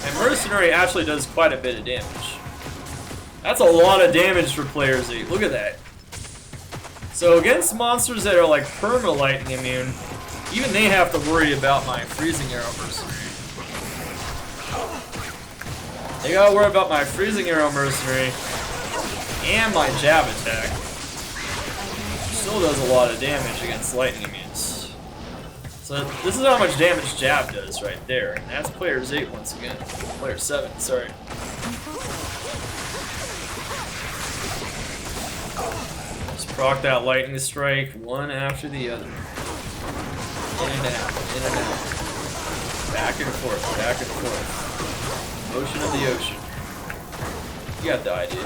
my Mercenary actually does quite a bit of damage. That's a lot of damage for players 8. Look at that. So against monsters that are like perma lightning immune, even they have to worry about my freezing arrow Mercenary. They gotta worry about my freezing arrow Mercenary and my jab attack. Still does a lot of damage against lightning immunes. So this is how much damage jab does right there. And that's player's 8 once again. Player 7, sorry. Just proc that lightning strike one after the other. In and out, in and out. Back and forth, back and forth. Motion of the ocean. You got the idea.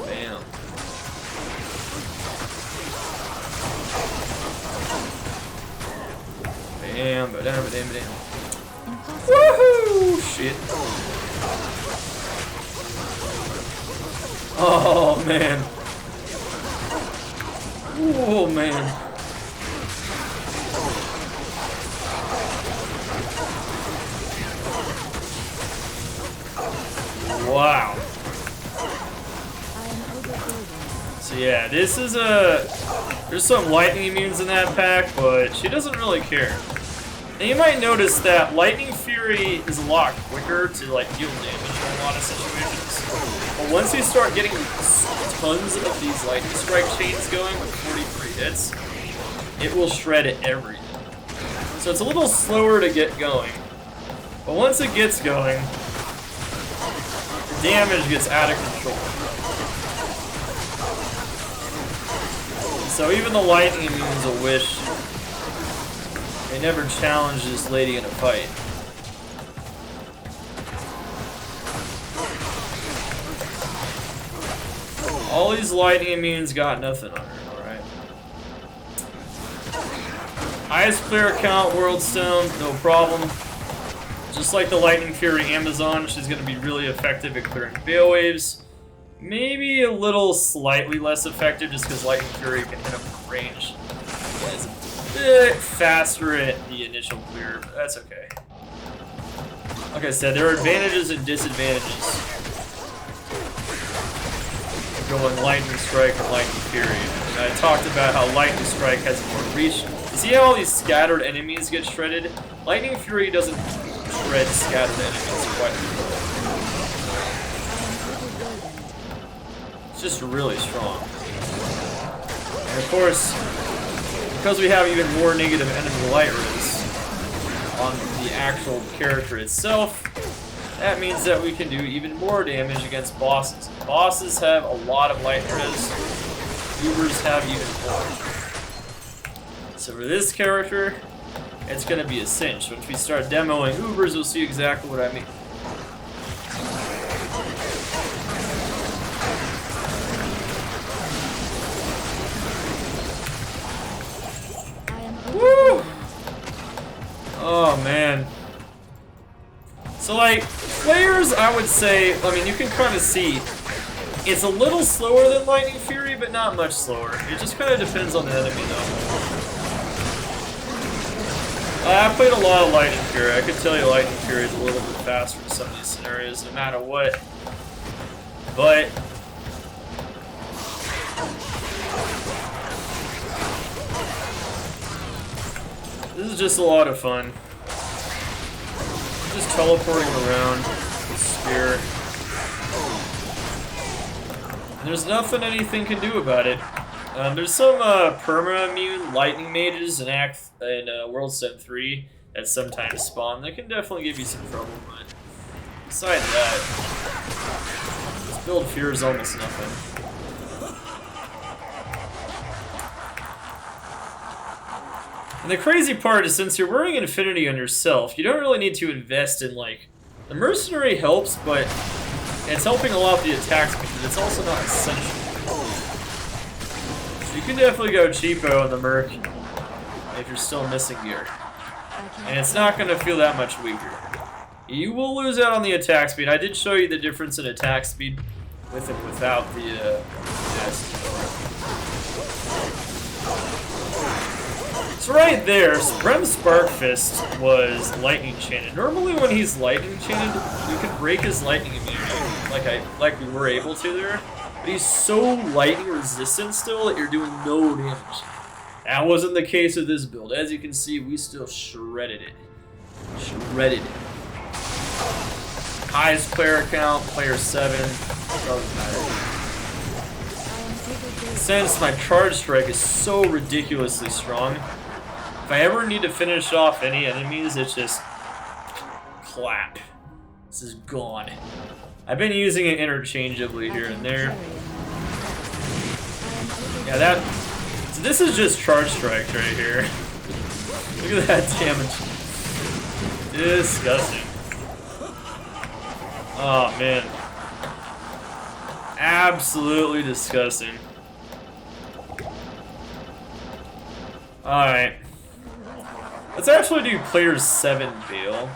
Bam. Bam, ba-dam, ba-dam, ba-dam. Woohoo! Shit. Oh, man. Oh, man. Wow. I am overburdened. So yeah, this is there's some lightning immunes in that pack, but she doesn't really care. And you might notice that Lightning Fury is a lot quicker to like deal damage in a lot of situations. But once you start getting tons of these Lightning Strike chains going with 43 hits, it will shred everything. So it's a little slower to get going. But once it gets going, the damage gets out of control. So even the lightning immunes will wish they never challenged this lady in a fight. All these lightning immunes got nothing on her, alright? Highest player count, World Stone, no problem. Just like the Lightning Fury Amazon, she's going to be really effective at clearing Veil Waves. Maybe a little slightly less effective just because Lightning Fury can hit up from range. It's a bit faster at the initial clear, but that's okay. Like I said, there are advantages and disadvantages of going Lightning Strike or Lightning Fury. And I talked about how Lightning Strike has more reach. You see how all these scattered enemies get shredded? Lightning Fury doesn't shred scattered enemies quite a bit. It's just really strong. And of course, because we have even more negative enemy light rays on the actual character itself, that means that we can do even more damage against bosses. Bosses have a lot of light rays. Ubers have even more. So for this character, it's going to be a cinch. Once we start demoing Ubers, you'll see exactly what I mean. Woo! Oh man. So like, players, I would say, I mean, you can kind of see, it's a little slower than Lightning Fury, but not much slower. It just kind of depends on the enemy though. I played a lot of Lightning Fury. I could tell you Lightning Fury is a little bit faster in some of these scenarios, no matter what. But this is just a lot of fun. Just teleporting around with Spear. And there's nothing anything can do about it. There's some perma-immune lightning mages in World Sim 3 that sometimes spawn. They can definitely give you some trouble, but besides that, this build fears almost nothing. And the crazy part is, since you're wearing Infinity on yourself, you don't really need to invest in, like, the Mercenary helps, but it's helping a lot with the attacks, but it's also not essential. So you can definitely go cheapo on the Merc if you're still missing gear. And it's not going to feel that much weaker. You will lose out on the attack speed. I did show you the difference in attack speed with and without the vest. So right there, Brem's Spark Fist was lightning chained. Normally when he's lightning chained, you can break his lightning immunity, like we were able to there. But he's so lightning resistant still that you're doing no damage. That wasn't the case with this build. As you can see, we still shredded it. Shredded it. Highest player count, player 7. Doesn't matter. Since my charge strike is so ridiculously strong, if I ever need to finish off any enemies, it's just clap. This is gone. I've been using it interchangeably here and there. Yeah, so this is just charge strikes right here. Look at that damage. Disgusting. Oh man. Absolutely disgusting. Alright. Let's actually do player 7 Veil.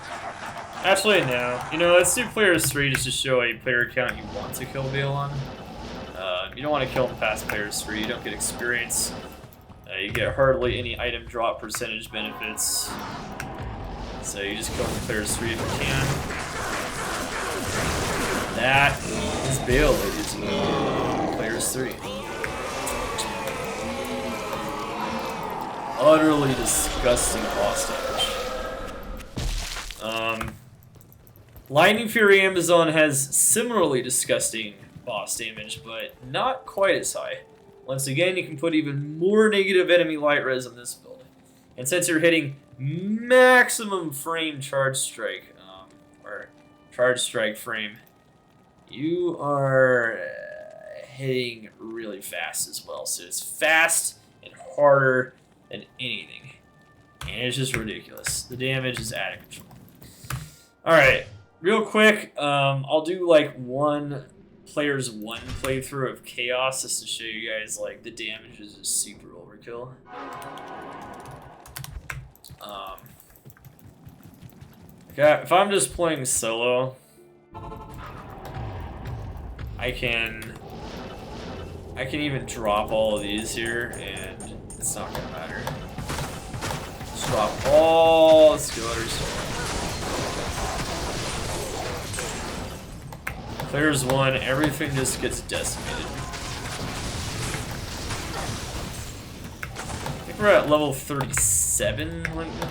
Actually, no. You know, let's do player 3 just to show a player count you want to kill Veil on. You don't want to kill him past player 3. You don't get experience. You get hardly any item drop percentage benefits. So you just kill him player 3 if you can. That is Bale, ladies and gentlemen. Players 3. Utterly disgusting boss damage. Lightning Fury Amazon has similarly disgusting boss damage, but not quite as high. Once again, you can put even more negative enemy light res on this build. And since you're hitting maximum frame charge strike, or charge strike frame, you are hitting really fast as well. So it's fast and harder than anything. And it's just ridiculous. The damage is out of control. Alright, real quick, I'll do like player's 1 playthrough of Chaos just to show you guys like the damage is just super overkill. Okay, if I'm just playing solo, I can even drop all of these here and it's not gonna matter. Just drop all the skillers. Players 1, everything just gets decimated. I think we're at level 37 right now.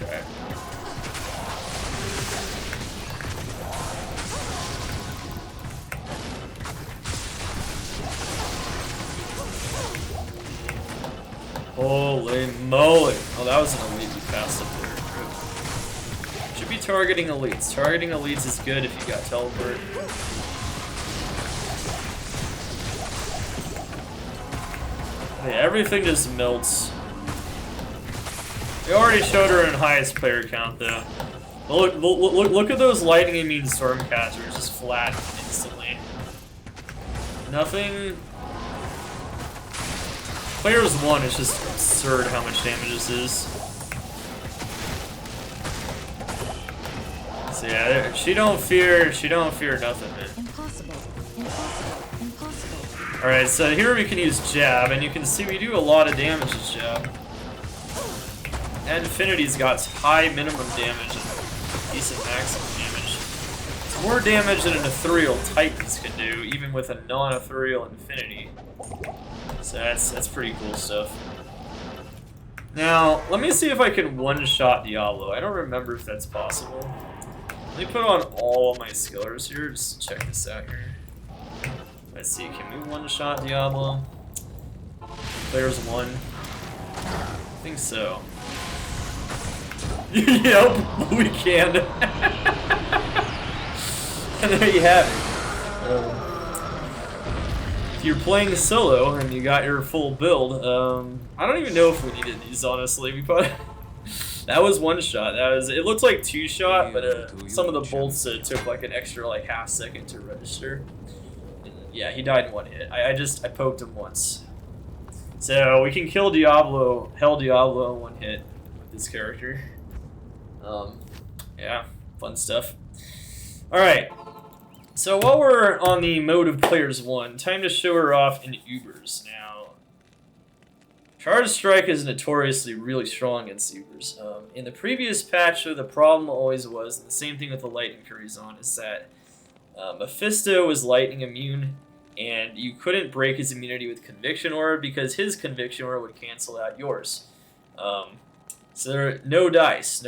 Okay. Holy moly! Oh, that was an elite we passed up there. Should be targeting elites. Targeting elites is good if you got teleport. Yeah, everything just melts. We already showed her in highest player count though. Look at those lightning immune stormcasters just flat instantly. Nothing. Players 1 is just absurd how much damage this is. So yeah, she don't fear nothing, man. Impossible. Alright, so here we can use jab, and you can see we do a lot of damage with jab. And Infinity's got high minimum damage and decent maximum damage. It's more damage than an ethereal Titans can do, even with a non-ethereal Infinity. So that's pretty cool stuff. Now, let me see if I can one-shot Diablo. I don't remember if that's possible. Let me put on all of my skillers here, just check this out here. Let's see, can we one-shot Diablo? Players 1. I think so. Yep, we can. And there you have it. If you're playing solo and you got your full build, I don't even know if we needed these, honestly. We probably that was one shot. It looked like 2 shot, but some of the bolts took like an extra like half second to register. And, yeah, he died in 1 hit. I poked him once. So we can kill Diablo, Hell Diablo in 1 hit with this character. Yeah, fun stuff. Alright, so while we're on the mode of players 1, time to show her off in Ubers. Now, Charge Strike is notoriously really strong against Ubers. In the previous patch, the problem always was, and the same thing with the Lightning Curizon, is that Mephisto was lightning immune, and you couldn't break his immunity with Conviction Aura because his Conviction Aura would cancel out yours. So there are no dice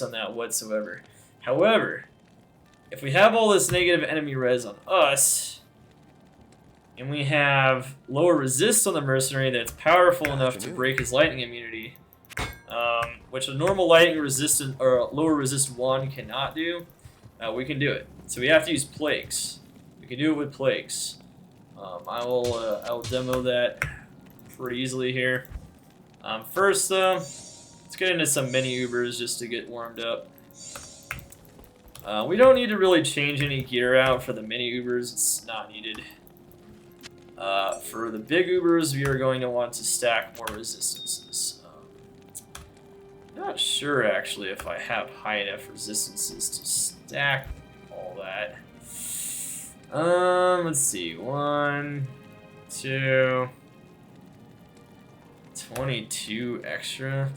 on that whatsoever. However, if we have all this negative enemy res on us, and we have lower resist on the Mercenary that's powerful enough to break his lightning immunity, which a normal lightning resistant or lower resist wand cannot do, we can do it. So we have to use plagues. We can do it with plagues. I will demo that pretty easily here. First though, let's get into some mini Ubers just to get warmed up. We don't need to really change any gear out for the mini Ubers, it's not needed. For the big Ubers, we are going to want to stack more resistances. Not sure actually if I have high enough resistances to stack all that. Let's see, 1, 2, 22 extra.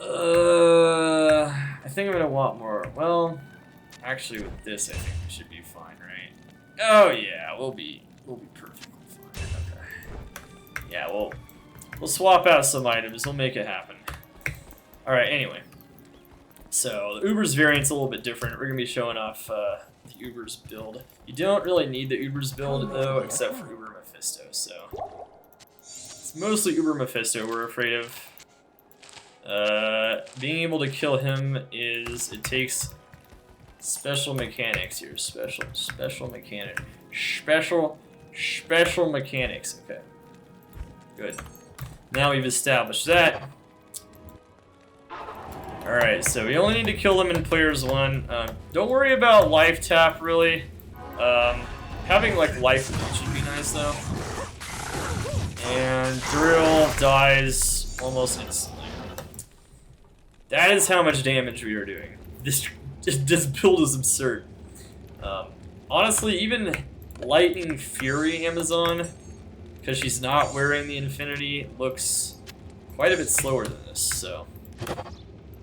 I think I'm gonna want more. Well, actually, with this, I think we should be fine, right? Oh yeah, we'll be perfectly fine. Okay. Yeah, we'll swap out some items. We'll make it happen. All right. Anyway, so the Uber's variant's a little bit different. We're gonna be showing off the Uber's build. You don't really need the Uber's build though, except for Uber Mephisto. So it's mostly Uber Mephisto we're afraid of. Being able to kill him it takes special mechanics here. Special mechanics. Okay. Good. Now we've established that. Alright, so we only need to kill them in players 1. Don't worry about life tap, really. Having, like, life lead should be nice, though. And Drill dies almost instantly. That is how much damage we are doing. This build is absurd. Honestly, even Lightning Fury Amazon, because she's not wearing the Infinity, looks quite a bit slower than this, so...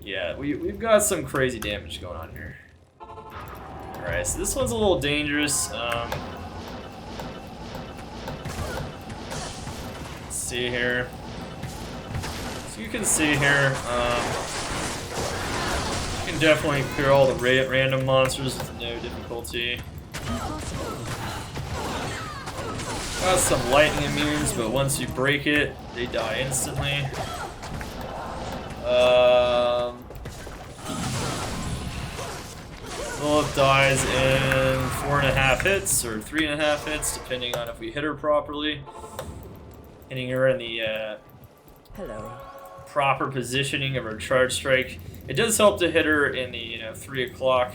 Yeah, we've got some crazy damage going on here. Alright, so this one's a little dangerous. Let's see here. So you can see here, you can definitely clear all the random monsters with no difficulty. Got some lightning immunes, but once you break it, they die instantly. Lilith dies in 4.5 hits, or 3.5 hits, depending on if we hit her properly. Hitting her in the proper positioning of her charge strike. It does help to hit her in the 3 o'clock,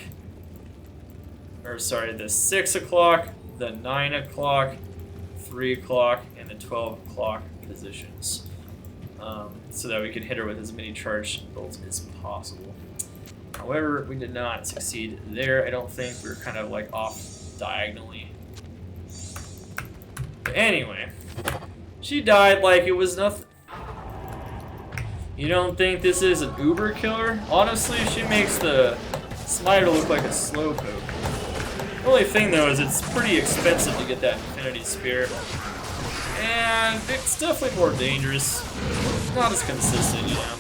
or sorry, the 6 o'clock, the 9 o'clock, 3 o'clock, and the 12 o'clock positions. So that we can hit her with as many charge bolts as possible. However, we did not succeed there. I don't think we were kind of like off diagonally. But anyway, she died like it was nothing. You don't think this is an Uber killer? Honestly, she makes the Smiter look like a slowpoke. The only thing though is it's pretty expensive to get that Infinity Spear. And it's definitely more dangerous. Not as consistent, you know.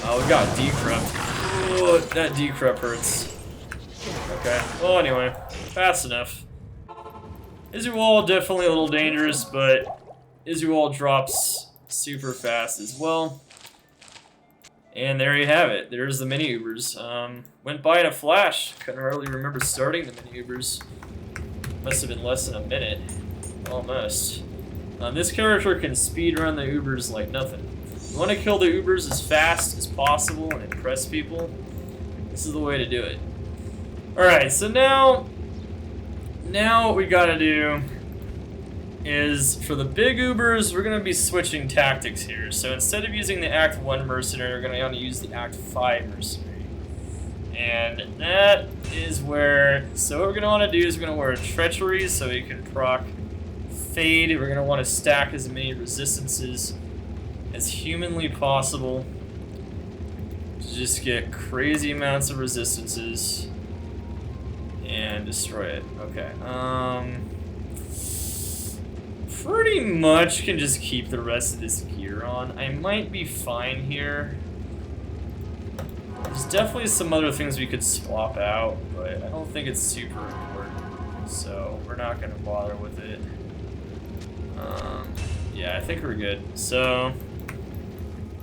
Oh, we got decrupt. Oh, that decrupt hurts. Okay. Well, anyway, fast enough. Izual definitely a little dangerous, but Izual drops super fast as well. And there you have it. There's the mini Ubers. Went by in a flash. Couldn't hardly remember starting the mini Ubers. Must have been less than a minute. Almost. This character can speedrun the Ubers like nothing. You want to kill the Ubers as fast as possible and impress people? This is the way to do it. Alright, so now what we gotta do is, for the big Ubers, we're going to be switching tactics here. So instead of using the Act 1 Mercenary, we're going to want to use the Act 5 Mercenary. And that is where, so what we're going to want to do is we're going to wear Treachery so we can proc Fade. We're going to want to stack as many resistances as humanly possible to just get crazy amounts of resistances and destroy it. Okay. Pretty much can just keep the rest of this gear on. I might be fine here. There's definitely some other things we could swap out, but I don't think it's super important. So we're not going to bother with it. Yeah, I think we're good. So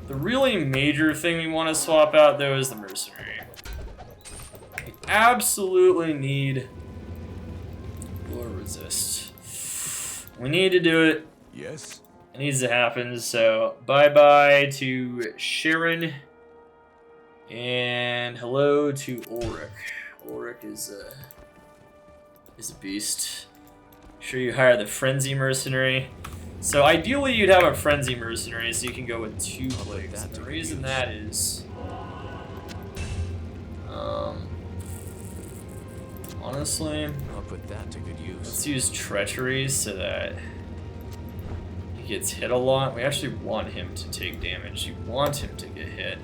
the really major thing we want to swap out, though, is the Mercenary. We absolutely need or resist. We need to do it. Yes. It needs to happen. So bye-bye to Sharon. And hello to Ulrich. Ulrich is a beast. Make sure you hire the Frenzy Mercenary. So ideally you'd have a Frenzy Mercenary so you can go with 2 plagues. The reason that is... honestly... I'll put that to good use. Let's use Treachery so that you gets hit a lot. We actually want him to take damage. You want him to get hit.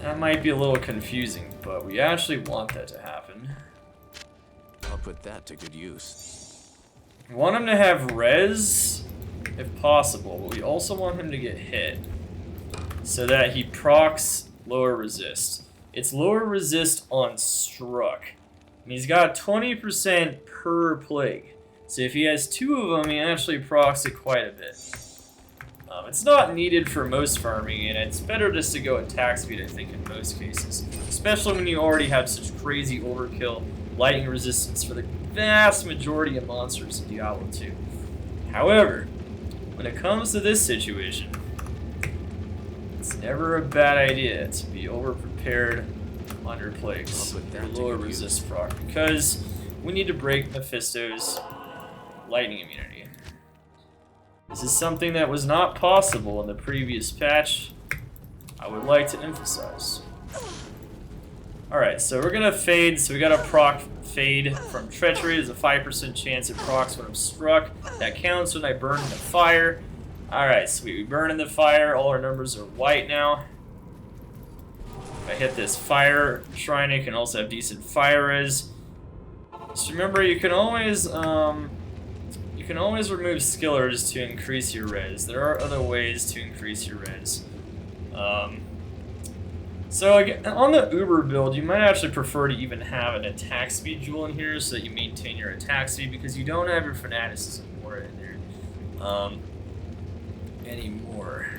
That might be a little confusing, but we actually want that to happen. I'll put that to good use. We want him to have res, if possible, but we also want him to get hit so that he procs lower resist. It's lower resist on struck. And he's got 20% per plague. So if he has 2 of them, he actually procs it quite a bit. It's not needed for most farming, and it's better just to go attack speed, I think, in most cases. Especially when you already have such crazy overkill lightning resistance for the vast majority of monsters in Diablo 2. However, when it comes to this situation, it's never a bad idea to be over-prepared under plagues for lower resist proc, because we need to break Mephisto's lightning immunity. This is something that was not possible in the previous patch. I would like to emphasize. Alright, so we're gonna fade, so we got a proc fade from Treachery. There's a 5% chance it procs when I'm struck. That counts when I burn in the fire. Alright, sweet. We burn in the fire. All our numbers are white now. If I hit this fire shrine, it can also have decent fire res. Just remember, you can always remove skillers to increase your res. There are other ways to increase your res. So again, on the Uber build, you might actually prefer to even have an attack speed jewel in here so that you maintain your attack speed, because you don't have your fanaticism more in there anymore.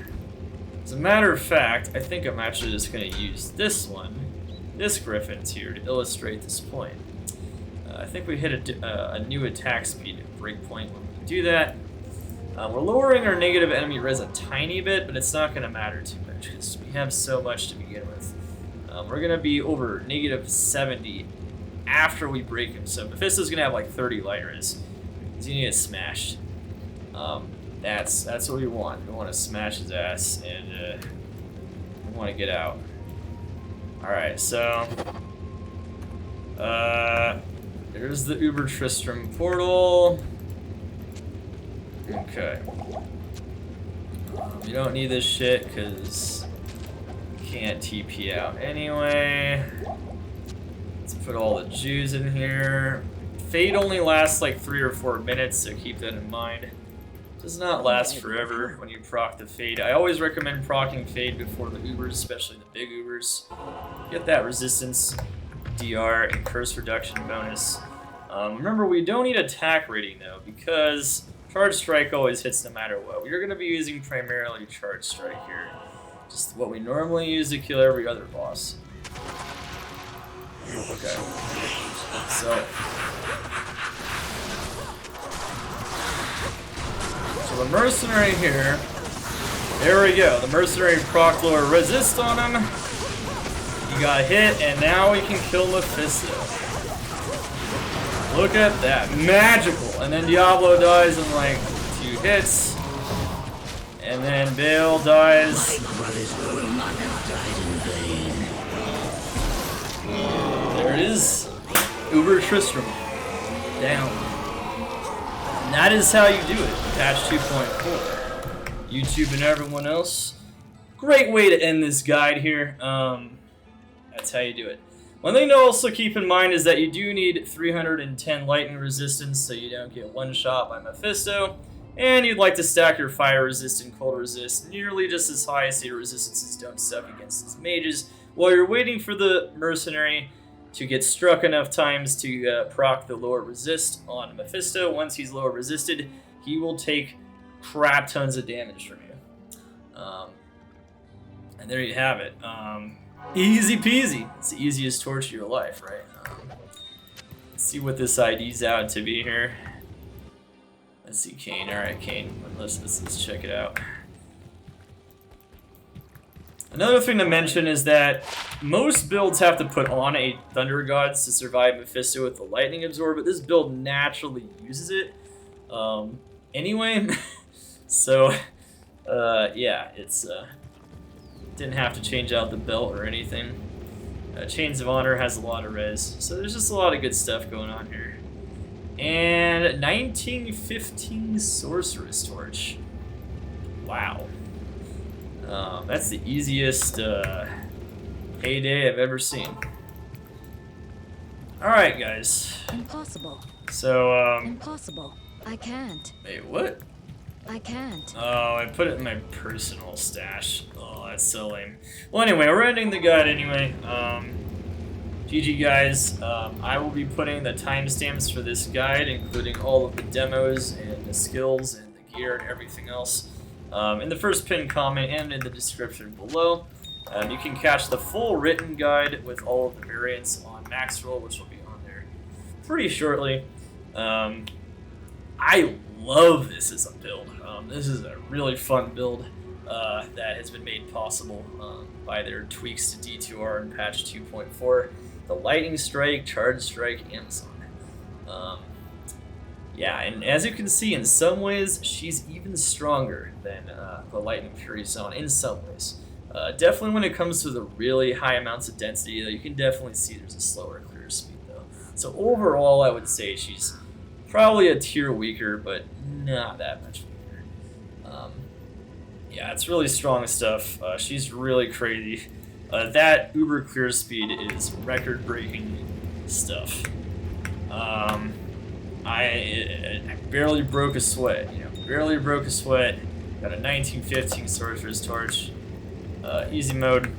As a matter of fact, I think I'm actually just going to use this Griffin's here to illustrate this point. I think we hit a new attack speed breakpoint when we do that. We're lowering our negative enemy res a tiny bit, but it's not going to matter too much because we have so much to begin with. We're going to be over negative 70 after we break him. So Mephisto's going to have like 30 light res. He's going to get smashed. That's what we want. We want to smash his ass, and we want to get out. Alright, so there's the Uber Tristram portal. Okay. We don't need this shit because we can't TP out anyway. Let's put all the Jews in here. Fade only lasts like 3 or 4 minutes, so keep that in mind. Does not last forever when you proc the Fade. I always recommend proccing Fade before the Ubers, especially the big Ubers. Get that resistance, DR, and curse reduction bonus. Remember, we don't need attack rating though, because Charge Strike always hits no matter what. We're going to be using primarily Charge Strike here. Just what we normally use to kill every other boss. Okay. So the Mercenary here, there we go. The Mercenary proc lower resist on him. He got hit, and now we can kill Mephisto. Look at that. Magical. And then Diablo dies in like 2 hits. And then Bale dies. There it is. Uber Tristram. Down. And that is how you do it. Patch 2.4. YouTube and everyone else. Great way to end this guide here. That's how you do it. One thing to also keep in mind is that you do need 310 lightning resistance so you don't get one shot by Mephisto. And you'd like to stack your fire resist and cold resist nearly just as high so your resistances don't suck against his mages while you're waiting for the Mercenary to get struck enough times to proc the lower resist on Mephisto. Once he's lower resisted, he will take crap tons of damage from you. And there you have it. Easy peasy. It's the easiest torture of your life, right? Let's see what this ID's out to be here. Let's see, Kane. Alright, Kane. Let's check it out. Another thing to mention is that most builds have to put on a Thunder Gods to survive Mephisto with the Lightning Absorb, but this build naturally uses it anyway. So, yeah, it's didn't have to change out the belt or anything. Chains of Honor has a lot of res, so there's just a lot of good stuff going on here. And 1915 Sorceress Torch. Wow. That's the easiest heyday I've ever seen. Alright, guys. Impossible. So, Impossible. I can't. wait, what? I can't. Oh, I put it in my personal stash. Oh, that's so lame. Well, anyway, we're ending the guide anyway. GG, guys. I will be putting the timestamps for this guide, including all of the demos and the skills and the gear and everything else, in the first pinned comment and in the description below. You can catch the full written guide with all of the variants on Maxroll, which will be on there pretty shortly. I love this as a build. This is a really fun build that has been made possible by their tweaks to D2R and patch 2.4. The Lightning Strike, Charge Strike, Amazon. Yeah, and as you can see, in some ways, she's even stronger than the Lightning Fury Zone in some ways. Definitely when it comes to the really high amounts of density, though, you can definitely see there's a slower clear speed, though. So overall, I would say she's probably a tier weaker, but not that much weaker. Yeah, it's really strong stuff. She's really crazy. That uber clear speed is record-breaking stuff. I barely broke a sweat. Barely broke a sweat. Got a 1915 Sorcerer's Torch. Easy mode.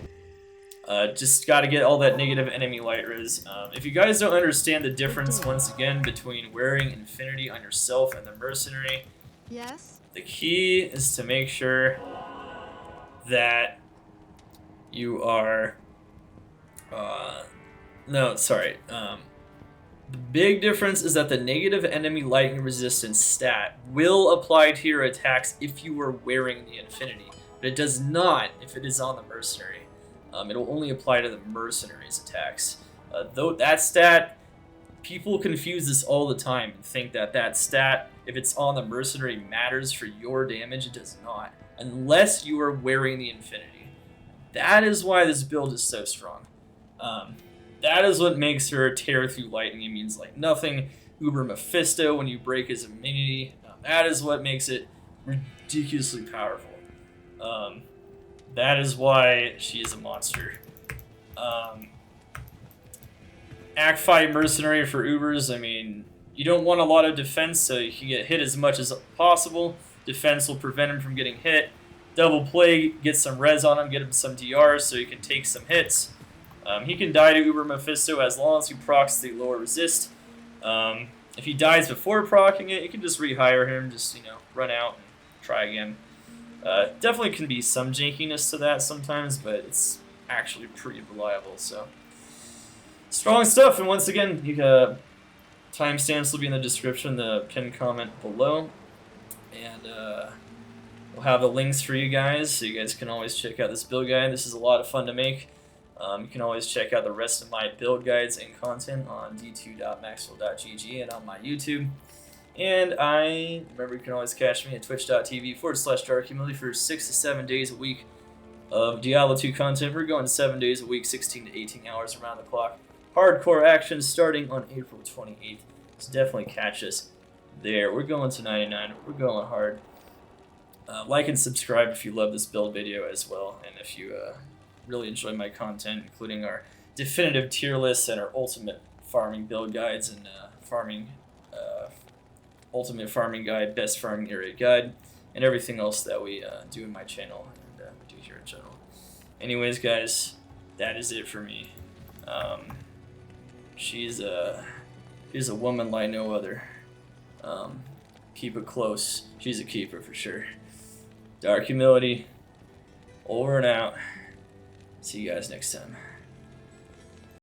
Just got to get all that negative enemy light res. If you guys don't understand the difference, once again, between wearing Infinity on yourself and the Mercenary, Yes? the key is to make sure that you are... The big difference is that the negative enemy lightning resistance stat will apply to your attacks if you are wearing the Infinity, but it does not if it is on the Mercenary. It'll only apply to the Mercenary's attacks. Though that stat, people confuse this all the time and think that that stat, if it's on the Mercenary, matters for your damage. It does not, unless you are wearing the Infinity. That is why this build is so strong. That is what makes her tear through lightning. It means like nothing. Uber Mephisto when you break his immunity. That is what makes it ridiculously powerful. That is why she is a monster. Act 5 Mercenary for Ubers, I mean, you don't want a lot of defense, so you can get hit as much as possible. Defense will prevent him from getting hit. Double Plague, get some res on him, get him some DRs so he can take some hits. He can die to Uber Mephisto as long as he procs the lower resist. If he dies before proccing it, you can just rehire him, just, run out and try again. Definitely can be some jankiness to that sometimes, but it's actually pretty reliable, so. Strong stuff, and once again, timestamps will be in the description, the pinned comment below. And we'll have the links for you guys, so you guys can always check out this build guide. This is a lot of fun to make. You can always check out the rest of my build guides and content on d2.maxroll.gg and on my YouTube. And remember, you can always catch me at twitch.tv/darkhumility for 6 to 7 days a week of Diablo 2 content. We're going 7 days a week, 16 to 18 hours around the clock. Hardcore action starting on April 28th. So definitely catch us there. We're going to 99. We're going hard. Like and subscribe if you love this build video as well. And if you really enjoy my content, including our definitive tier lists and our ultimate farming build guides and ultimate farming guide, best farming area guide, and everything else that we do in my channel and we do here in general. Anyways, guys, that is it for me. She's a woman like no other. Keep it close. She's a keeper for sure. Dark Humility, over and out. See you guys next time.